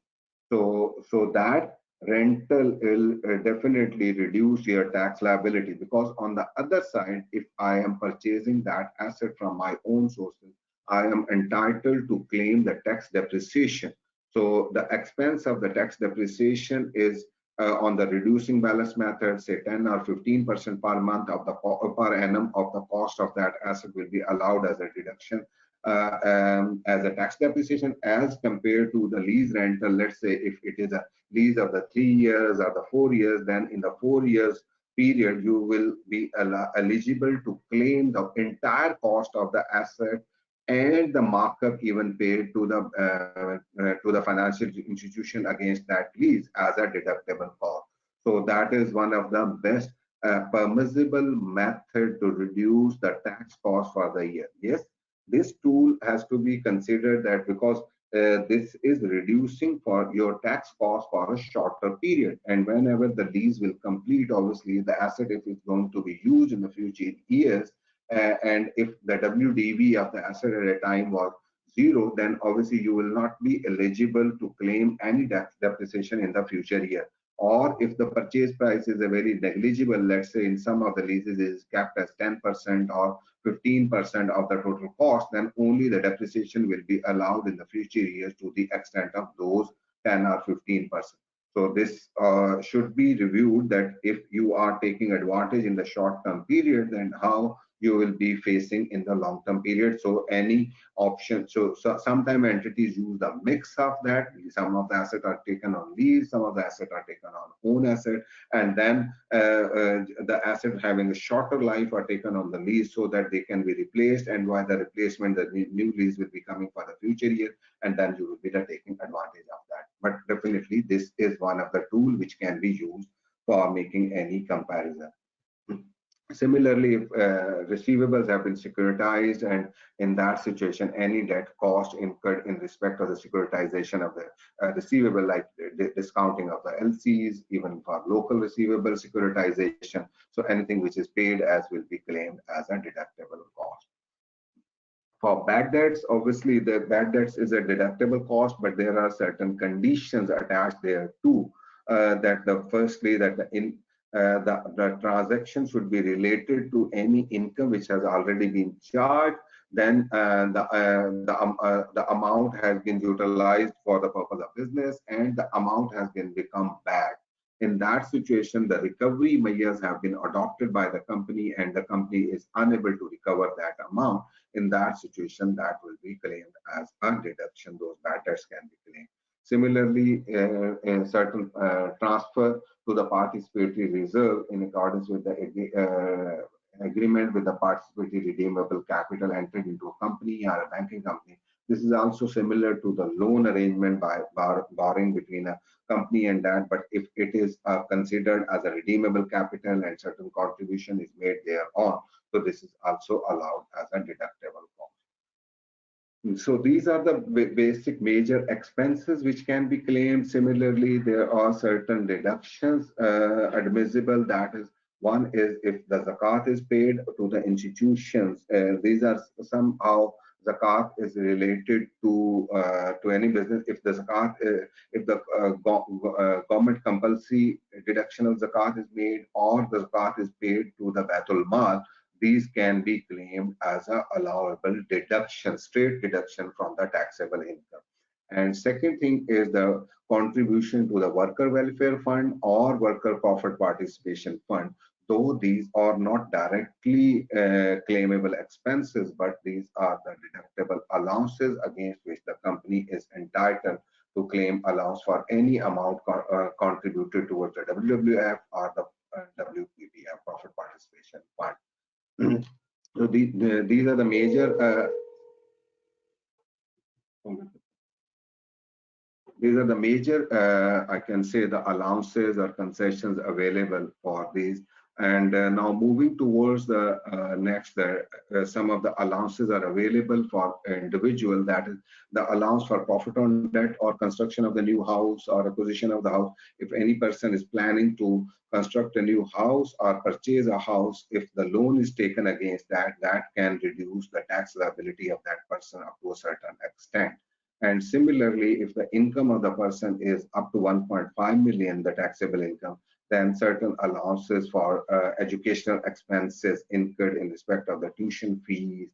So that rental will definitely reduce your tax liability, because on the other side, if I am purchasing that asset from my own sources, I am entitled to claim the tax depreciation. So the expense of the tax depreciation is on the reducing balance method, say 10 or 15% per month of the per annum of the cost of that asset will be allowed as a deduction as a tax depreciation, as compared to the lease rental. Let's say if it is a lease of the 3 years or the 4 years, then in the 4 years period, you will be eligible to claim the entire cost of the asset and the markup even paid to the financial institution against that lease as a deductible cost. So that is one of the best permissible method to reduce the tax cost for the year. Yes, this tool has to be considered that because this is reducing for your tax cost for a shorter period, and whenever the lease will complete, obviously the asset, if it's going to be used in the future years, and if the WDV of the asset at a time was zero, then obviously you will not be eligible to claim any depreciation in the future year. Or if the purchase price is a very negligible, let's say in some of the leases is capped as 10% or 15% of the total cost, then only the depreciation will be allowed in the future years to the extent of those 10 or 15%. So this should be reviewed, that if you are taking advantage in the short-term period, then how you will be facing in the long-term period. So any option, so sometimes entities use the mix of that. Some of the assets are taken on lease, some of the assets are taken on own asset, and then the asset having a shorter life are taken on the lease so that they can be replaced, and while the replacement, the new lease will be coming for the future year, and then you will be taking advantage of that. But definitely this is one of the tool which can be used for making any comparison. Similarly, if receivables have been securitized, and in that situation, any debt cost incurred in respect of the securitization of the receivable, like discounting of the LCs, even for local receivable securitization, so anything which is paid as will be claimed as a deductible cost. For bad debts, obviously the bad debts is a deductible cost, but there are certain conditions attached there too. That the firstly that the transaction should be related to any income which has already been charged. Then the amount has been utilized for the purpose of business, and the amount has been become bad. In that situation, the recovery measures have been adopted by the company, and the company is unable to recover that amount. In that situation, that will be claimed as a deduction. Those bad debts can be claimed. Similarly, a certain transfer to the participatory reserve in accordance with the agreement with the participatory redeemable capital entered into a company or a banking company. This is also similar to the loan arrangement by borrowing between a company and that, but if it is considered as a redeemable capital and certain contribution is made thereon, so this is also allowed as a deductible cost. So these are the basic major expenses which can be claimed. Similarly, there are certain deductions admissible. That is, one is if the zakat is paid to the institutions. These are somehow zakat is related to any business. If the zakat, if the government compulsory deduction of zakat is made, or the zakat is paid to the Baitul Mal, these can be claimed as a allowable deduction, straight deduction from the taxable income. And second thing is the contribution to the worker welfare fund or worker profit participation fund. Though these are not directly claimable expenses, but these are the deductible allowances against which the company is entitled to claim allowance for any amount contributed towards the WWF or the WPPF, profit participation fund. So these are the major I can say, the allowances or concessions available for these. And now moving towards the next, some of the allowances are available for individual. That is the allowance for profit on debt or construction of the new house or acquisition of the house. If any person is planning to construct a new house or purchase a house, if the loan is taken against that, that can reduce the tax liability of that person up to a certain extent. And similarly, if the income of the person is up to 1.5 million, the taxable income, then certain allowances for educational expenses incurred in respect of the tuition fees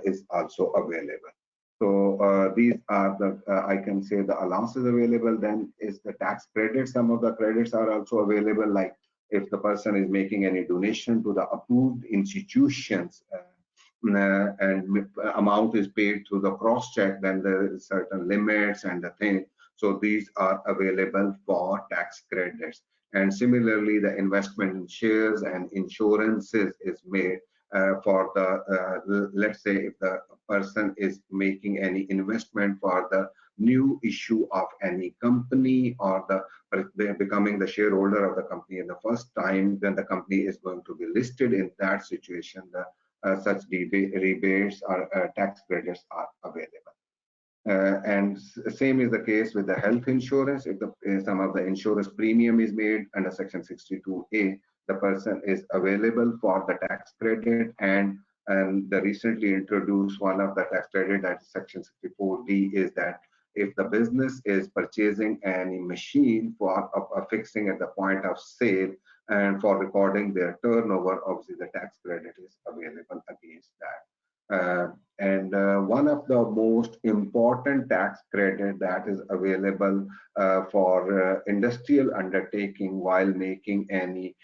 is also available. So these are the, I can say, the allowances available. Then is the tax credit. Some of the credits are also available, like if the person is making any donation to the approved institutions, and amount is paid through the cross check, then there is certain limits and the thing. So these are available for tax credits. And similarly, the investment in shares and insurances is made for the, let's say if the person is making any investment for the new issue of any company, or they're becoming the shareholder of the company in the first time, then the company is going to be listed. In that situation, the such rebates or tax credits are available. And same is the case with the health insurance. If some of the insurance premium is made under Section 62A, the person is available for the tax credit. And the recently introduced one of the tax credit, that is Section 64D, is that if the business is purchasing any machine for affixing at the point of sale and for recording their turnover, obviously the tax credit is available against that. One of the most important tax credit that is available for industrial undertaking while making any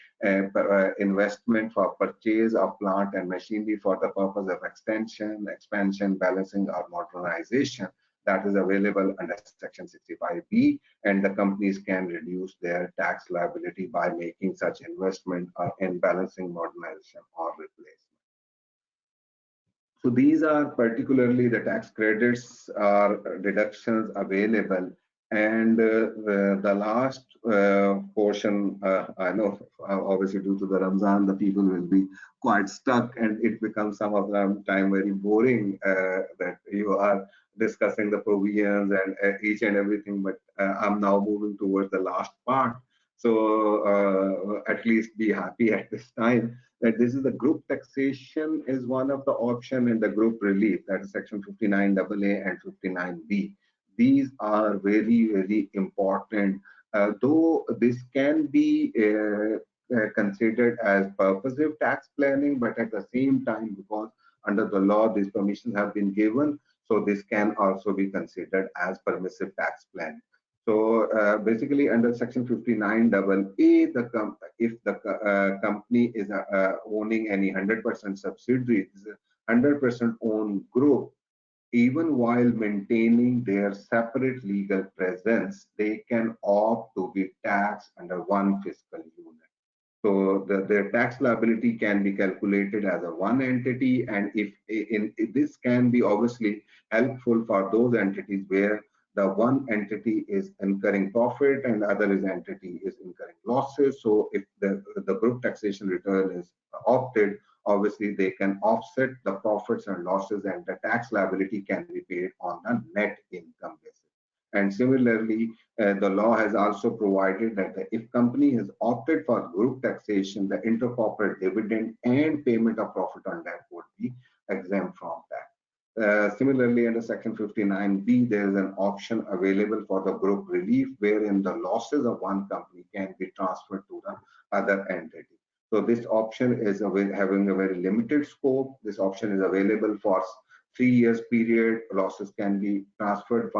investment for purchase of plant and machinery for the purpose of extension, expansion, balancing, or modernization, that is available under Section 65B, and the companies can reduce their tax liability by making such investment in balancing, modernization, or replacement. So these are particularly the tax credits or deductions available. And the last portion, I know obviously due to the Ramzan, the people will be quite stuck and it becomes some of the time very boring that you are discussing the provisions and each and everything. But I'm now moving towards the last part. So at least be happy at this time that this is the group taxation is one of the option in the group relief, that is section 59AA and 59B. These are very, very important. Though this can be considered as purposive tax planning, but at the same time, because under the law, these permissions have been given, so this can also be considered as permissive tax planning. So basically, under Section 59AA, if the company is owning any 100% subsidiary, 100% owned group, even while maintaining their separate legal presence, they can opt to be taxed under one fiscal unit. So their tax liability can be calculated as a one entity, and if this can be obviously helpful for those entities where the one entity is incurring profit and the other entity is incurring losses. So if the group taxation return is opted, obviously they can offset the profits and losses, and the tax liability can be paid on a net income basis. And similarly, the law has also provided that if company has opted for group taxation, the intercorporate dividend and payment of profit on that would be exempt from that. Similarly, under Section 59B, there is an option available for the group relief wherein the losses of one company can be transferred to the other entity. So this option is having a very limited scope. This option is available for 3 years period. Losses can be transferred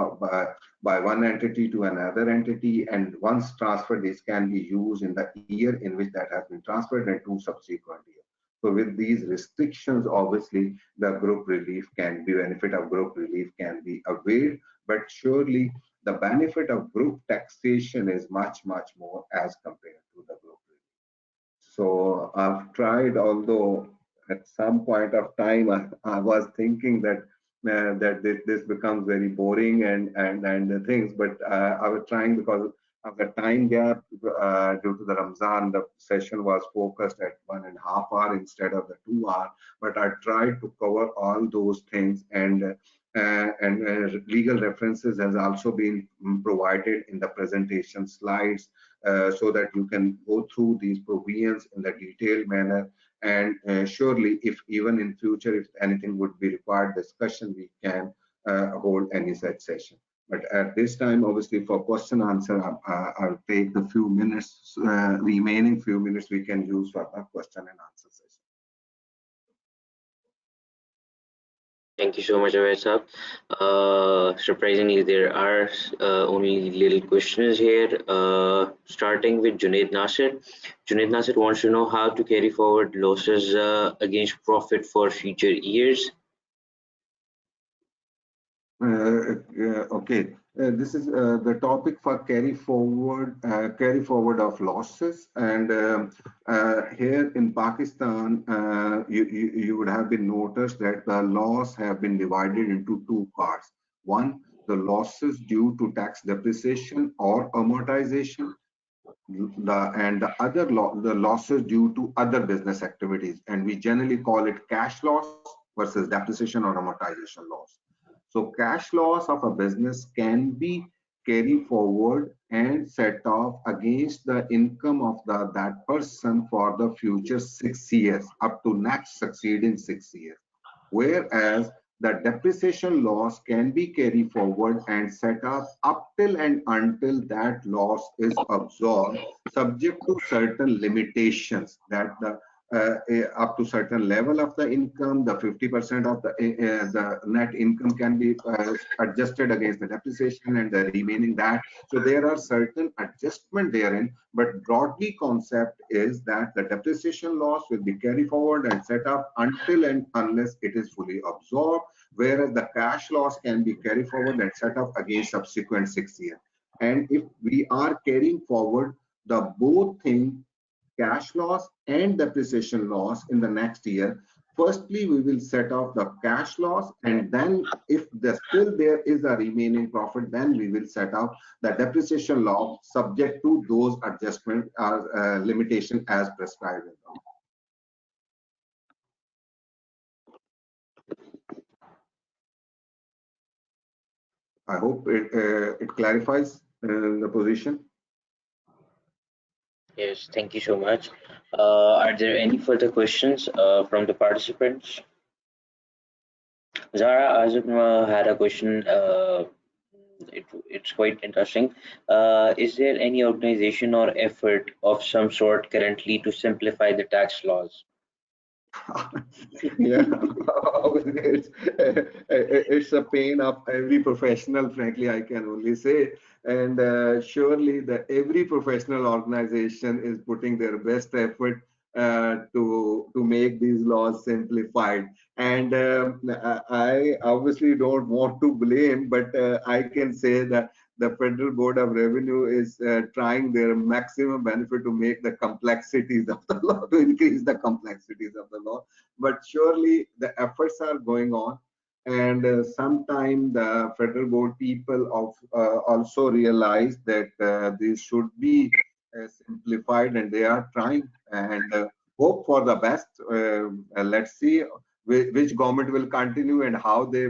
by one entity to another entity, and once transferred, this can be used in the year in which that has been transferred and two subsequent years. So with these restrictions, obviously the group relief can be benefit of group relief can be availed, but surely the benefit of group taxation is much more as compared to the group relief. So I've tried, although at some point of time I was thinking that this becomes very boring and the things, but I was trying because of the time gap due to the Ramzan. The session was focused at 1.5 hours instead of the 2 hour, but I tried to cover all those things, and legal references has also been provided in the presentation slides so that you can go through these provisions in the detailed manner. And surely, if even in future, if anything would be required discussion, we can hold any such session. But at this time, obviously, for question answer, I'll take the few minutes, remaining few minutes we can use for the question and answer session. Thank you so much, Aved. Surprisingly, there are only little questions here. Starting with Junaid Nasir. Junaid Nasir wants to know how to carry forward losses against profit for future years. Okay, this is the topic for carry forward of losses, and here in Pakistan, you would have been noticed that the loss have been divided into two parts. One, the losses due to tax depreciation or amortization, and the other the losses due to other business activities, and we generally call it cash loss versus depreciation or amortization loss. So cash loss of a business can be carried forward and set off against the income of that person for the future 6 years, up to next succeeding 6 years. Whereas the depreciation loss can be carried forward and set up till and until that loss is absorbed, subject to certain limitations that up to certain level of the income, the 50% of the net income can be adjusted against the depreciation, and the remaining that. So there are certain adjustment therein, but broadly concept is that the depreciation loss will be carried forward and set up until and unless it is fully absorbed, whereas the cash loss can be carried forward and set up against subsequent 6 years. And if we are carrying forward the both things, cash loss and depreciation loss in the next year, firstly, we will set off the cash loss, and then if still there is a remaining profit, then we will set out the depreciation loss subject to those adjustment or limitation as prescribed in law. I hope it clarifies the position. Yes, thank you so much. Are there any further questions from the participants? Zara Azim had a question. It's quite interesting. Is there any organization or effort of some sort currently to simplify the tax laws? Yeah, it's a pain of every professional, frankly, I can only say. And surely every professional organization is putting their best effort to make these laws simplified. And I obviously don't want to blame, but I can say that the Federal Board of Revenue is trying their maximum benefit to make the complexities of the law, to increase the complexities of the law. But surely the efforts are going on. And sometime the Federal Board people of also realize that this should be simplified, and they are trying, and hope for the best. Let's see which government will continue and how they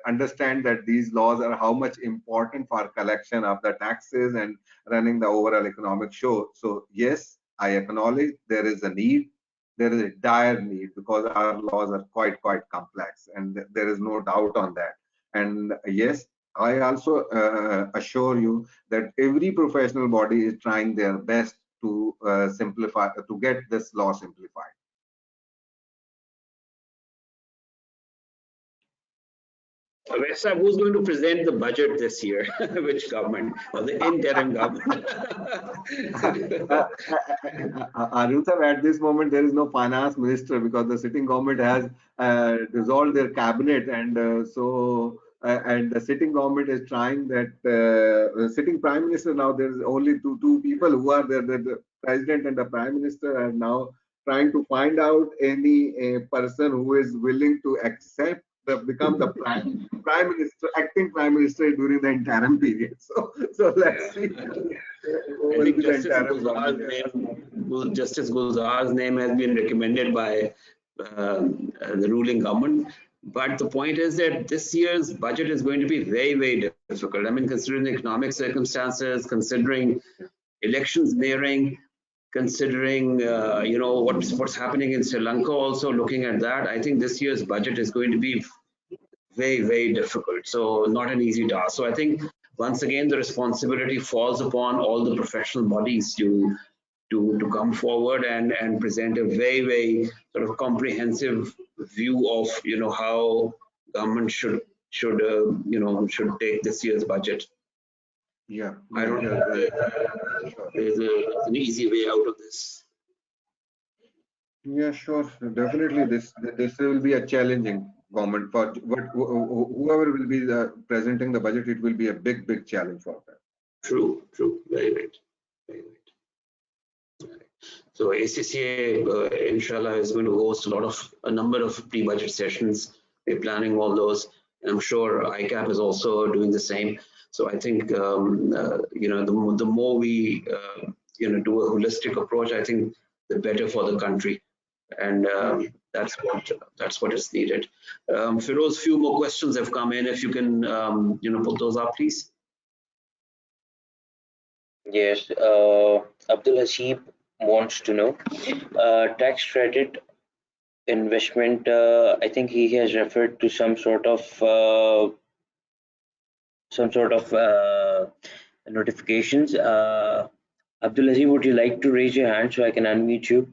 understand that these laws are how much important for collection of the taxes and running the overall economic show. So yes, I acknowledge there is a need. There is a dire need because our laws are quite complex, and there is no doubt on that. And yes, I also assure you that every professional body is trying their best to simplify, to get this law simplified. Vesa, who's going to present the budget this year? Which government or the interim government? Arun, at this moment there is no finance minister because the sitting government has dissolved their cabinet, and and the sitting government is trying that the sitting prime minister, now there is only two people who are there. The president and the prime minister are now trying to find out any person who is willing to accept become the prime minister, acting prime minister during the interim period. So let's see. I think Justice Gulzar's name has been recommended by the ruling government. But the point is that this year's budget is going to be very difficult. I mean, considering the economic circumstances, considering elections nearing, considering what's happening in Sri Lanka, also looking at that, I think this year's budget is going to be very difficult. So not an easy task. So I think once again the responsibility falls upon all the professional bodies to come forward and present a very sort of comprehensive view of how government should take this year's budget. Yeah, I don't know there's an easy way out of this. Yeah, sure. Definitely, this will be a challenging government for whoever will be presenting the budget. It will be a big challenge for them. True. Very right. So ACCA, inshallah, is going to host a number of pre-budget sessions. We're planning all those. And I'm sure ICAP is also doing the same. So I think the more we do a holistic approach, I think the better for the country. And that's what is needed. Feroz, few more questions have come in. If you can put those up, please. Yes, Abdul Hasib wants to know tax credit investment. I think he has referred to some sort of notifications. Abdul Hasib, would you like to raise your hand so I can unmute you?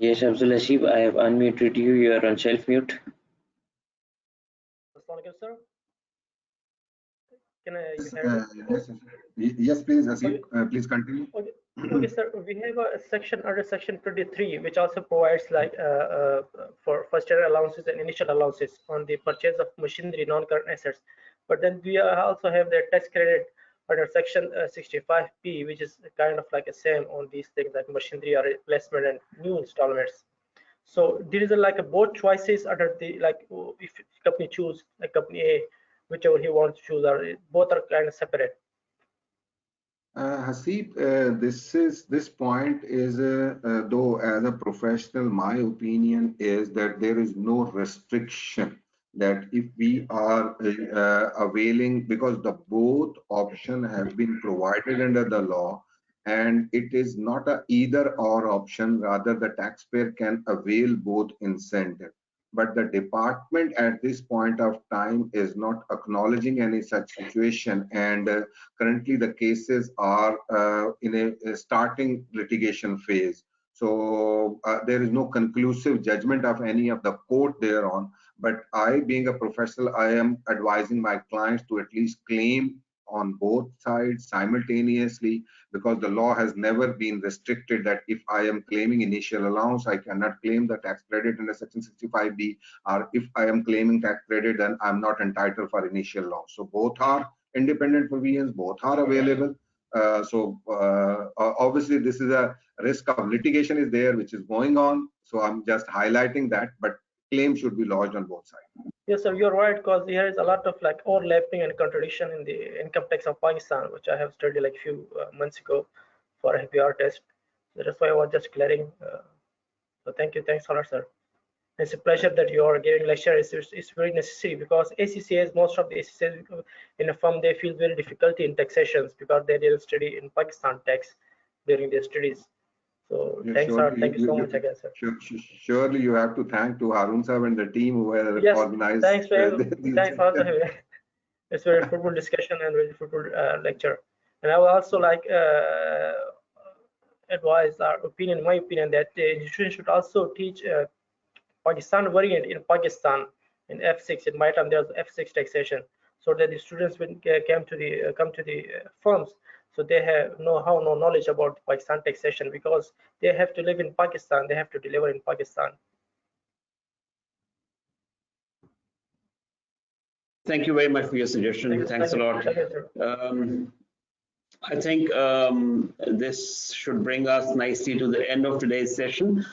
Yes, Abdul Hasib, I have unmuted you. You are on self-mute. Assalamualaikum, sir. Can I Yes, hear me? yes, please, Asif, Okay. please continue. Okay. Okay, sir. We have a section under section 23, which also provides like for first year allowances and initial allowances on the purchase of machinery, non-current assets. But then we also have the tax credit under section 65P, which is kind of like a same on these things like machinery or replacement and new installments. So there is a, like a both choices under the like if company choose like company A, whichever he wants to choose, or both are kind of separate. Hasib, this point is though as a professional, my opinion is that there is no restriction that if we are availing because the both option have been provided under the law and it is not a either or option, rather the taxpayer can avail both incentive. But the department at this point of time is not acknowledging any such situation, and currently the cases are in a starting litigation phase. So there is no conclusive judgment of any of the court thereon. But I, being a professional, I am advising my clients to at least claim on both sides simultaneously, because the law has never been restricted that if I am claiming initial allowance, I cannot claim the tax credit under section 65B, or if I am claiming tax credit, then I'm not entitled for initial allowance. So both are independent provisions, both are available. Obviously this is a risk of litigation is there, which is going on. So I'm just highlighting that, but claim should be lodged on both sides. Yes, sir, you're right, because there is a lot of like overlapping and contradiction in the income tax of Pakistan, which I have studied like few months ago for a HBR test. So that's why I was just clearing. So thank you, thanks a lot, sir. It's a pleasure that you are giving lecture. It's very necessary because ACCAs, most of the ACCAs in a firm, they feel very difficulty in taxations because they didn't study in Pakistan tax during their studies. So Yeah, thanks, sir. surely Thank you so much again, sir. surely you have to thank to Harun sir and the team who have Yes, organized thanks for these. thanks for also having it's very fruitful discussion and very fruitful lecture. And I would also like advise our opinion, my opinion, that the institution should also teach Pakistan variant in Pakistan in F6. In my time, there's F6 taxation, so that the students will come to the firms, so they have no knowledge about Pakistan taxation because they have to live in Pakistan, they have to deliver in Pakistan. Thank you very much for your suggestion. Thanks a lot. I think this should bring us nicely to the end of today's session.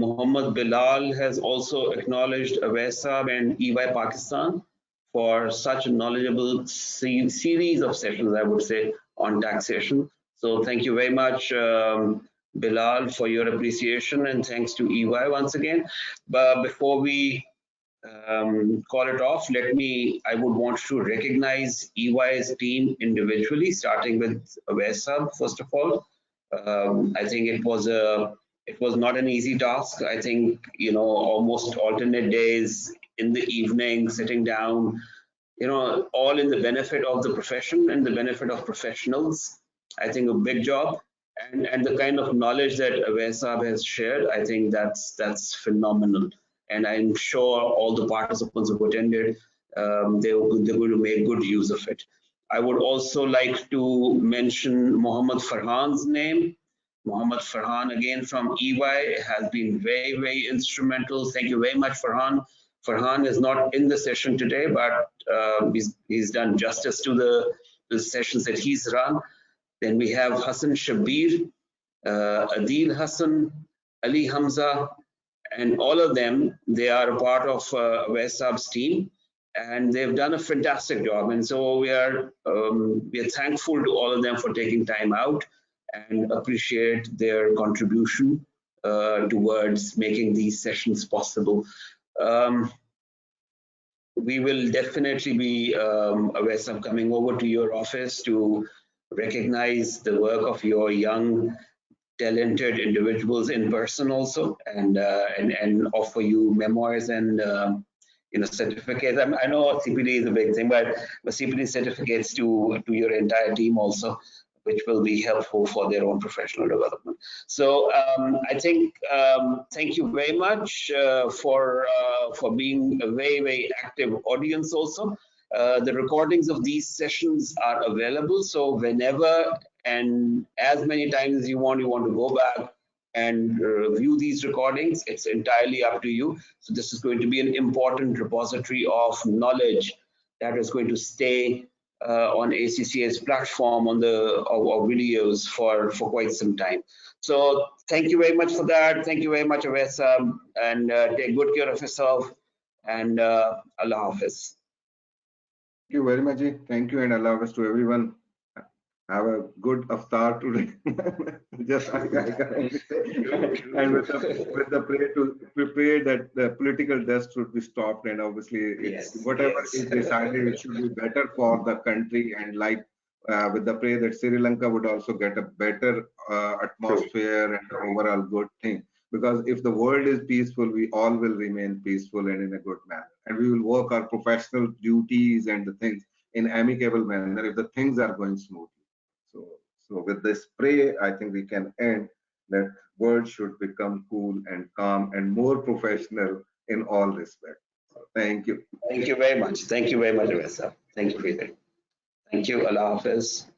Muhammad Bilal has also acknowledged Awesab and EY Pakistan for such a knowledgeable series of sessions, I would say, on taxation. So thank you very much, Bilal, for your appreciation, and thanks to EY once again. But before we call it off, I would want to recognize EY's team individually, starting with Awesab, first of all. I think it was not an easy task. I think, almost alternate days in the evening, sitting down, all in the benefit of the profession and the benefit of professionals. I think a big job. And the kind of knowledge that Awesab has shared, I think that's phenomenal. And I'm sure all the participants who attended, they're going to make good use of it. I would also like to mention Mohammed Farhan's name. Mohammed Farhan, again from EY, has been very, very instrumental. Thank you very much, Farhan. Farhan is not in the session today, but he's done justice to the sessions that he's run. Then we have Hassan Shabir, Adil Hassan, Ali Hamza, and all of them, they are a part of Awesab's team, and they've done a fantastic job. And so we are thankful to all of them for taking time out and appreciate their contribution towards making these sessions possible. We will definitely be Awesab coming over to your office to recognize the work of your young talented individuals in person also, and offer you memoirs and certificates. I know CPD is a big thing, but CPD certificates to your entire team also, which will be helpful for their own professional development. So I think thank you very much for being a very, very active audience also. The recordings of these sessions are available. So whenever and as many times as you want to go back and review these recordings, it's entirely up to you. So this is going to be an important repository of knowledge that is going to stay on ACCA's platform on the or videos for quite some time. So thank you very much for that. Thank you very much, Avesa, and take good care of yourself. And Allah Hafiz. Thank you very much. Thank you, and Allah Hafiz to everyone. Have a good aftar today. Just I can only say, and with the prayer to prepare that the political dust should be stopped, and obviously it's whatever is decided, it should be better for the country, and like with the prayer that Sri Lanka would also get a better atmosphere and overall good thing. Because if the world is peaceful, we all will remain peaceful and in a good manner, and we will work our professional duties and the things in amicable manner if the things are going smoothly. So with this pray, I think we can end that world should become cool and calm and more professional in all respect. So thank you. Thank you very much. Thank you very much, Avesa. Thank you, Peter. Thank you. Allah Hafiz.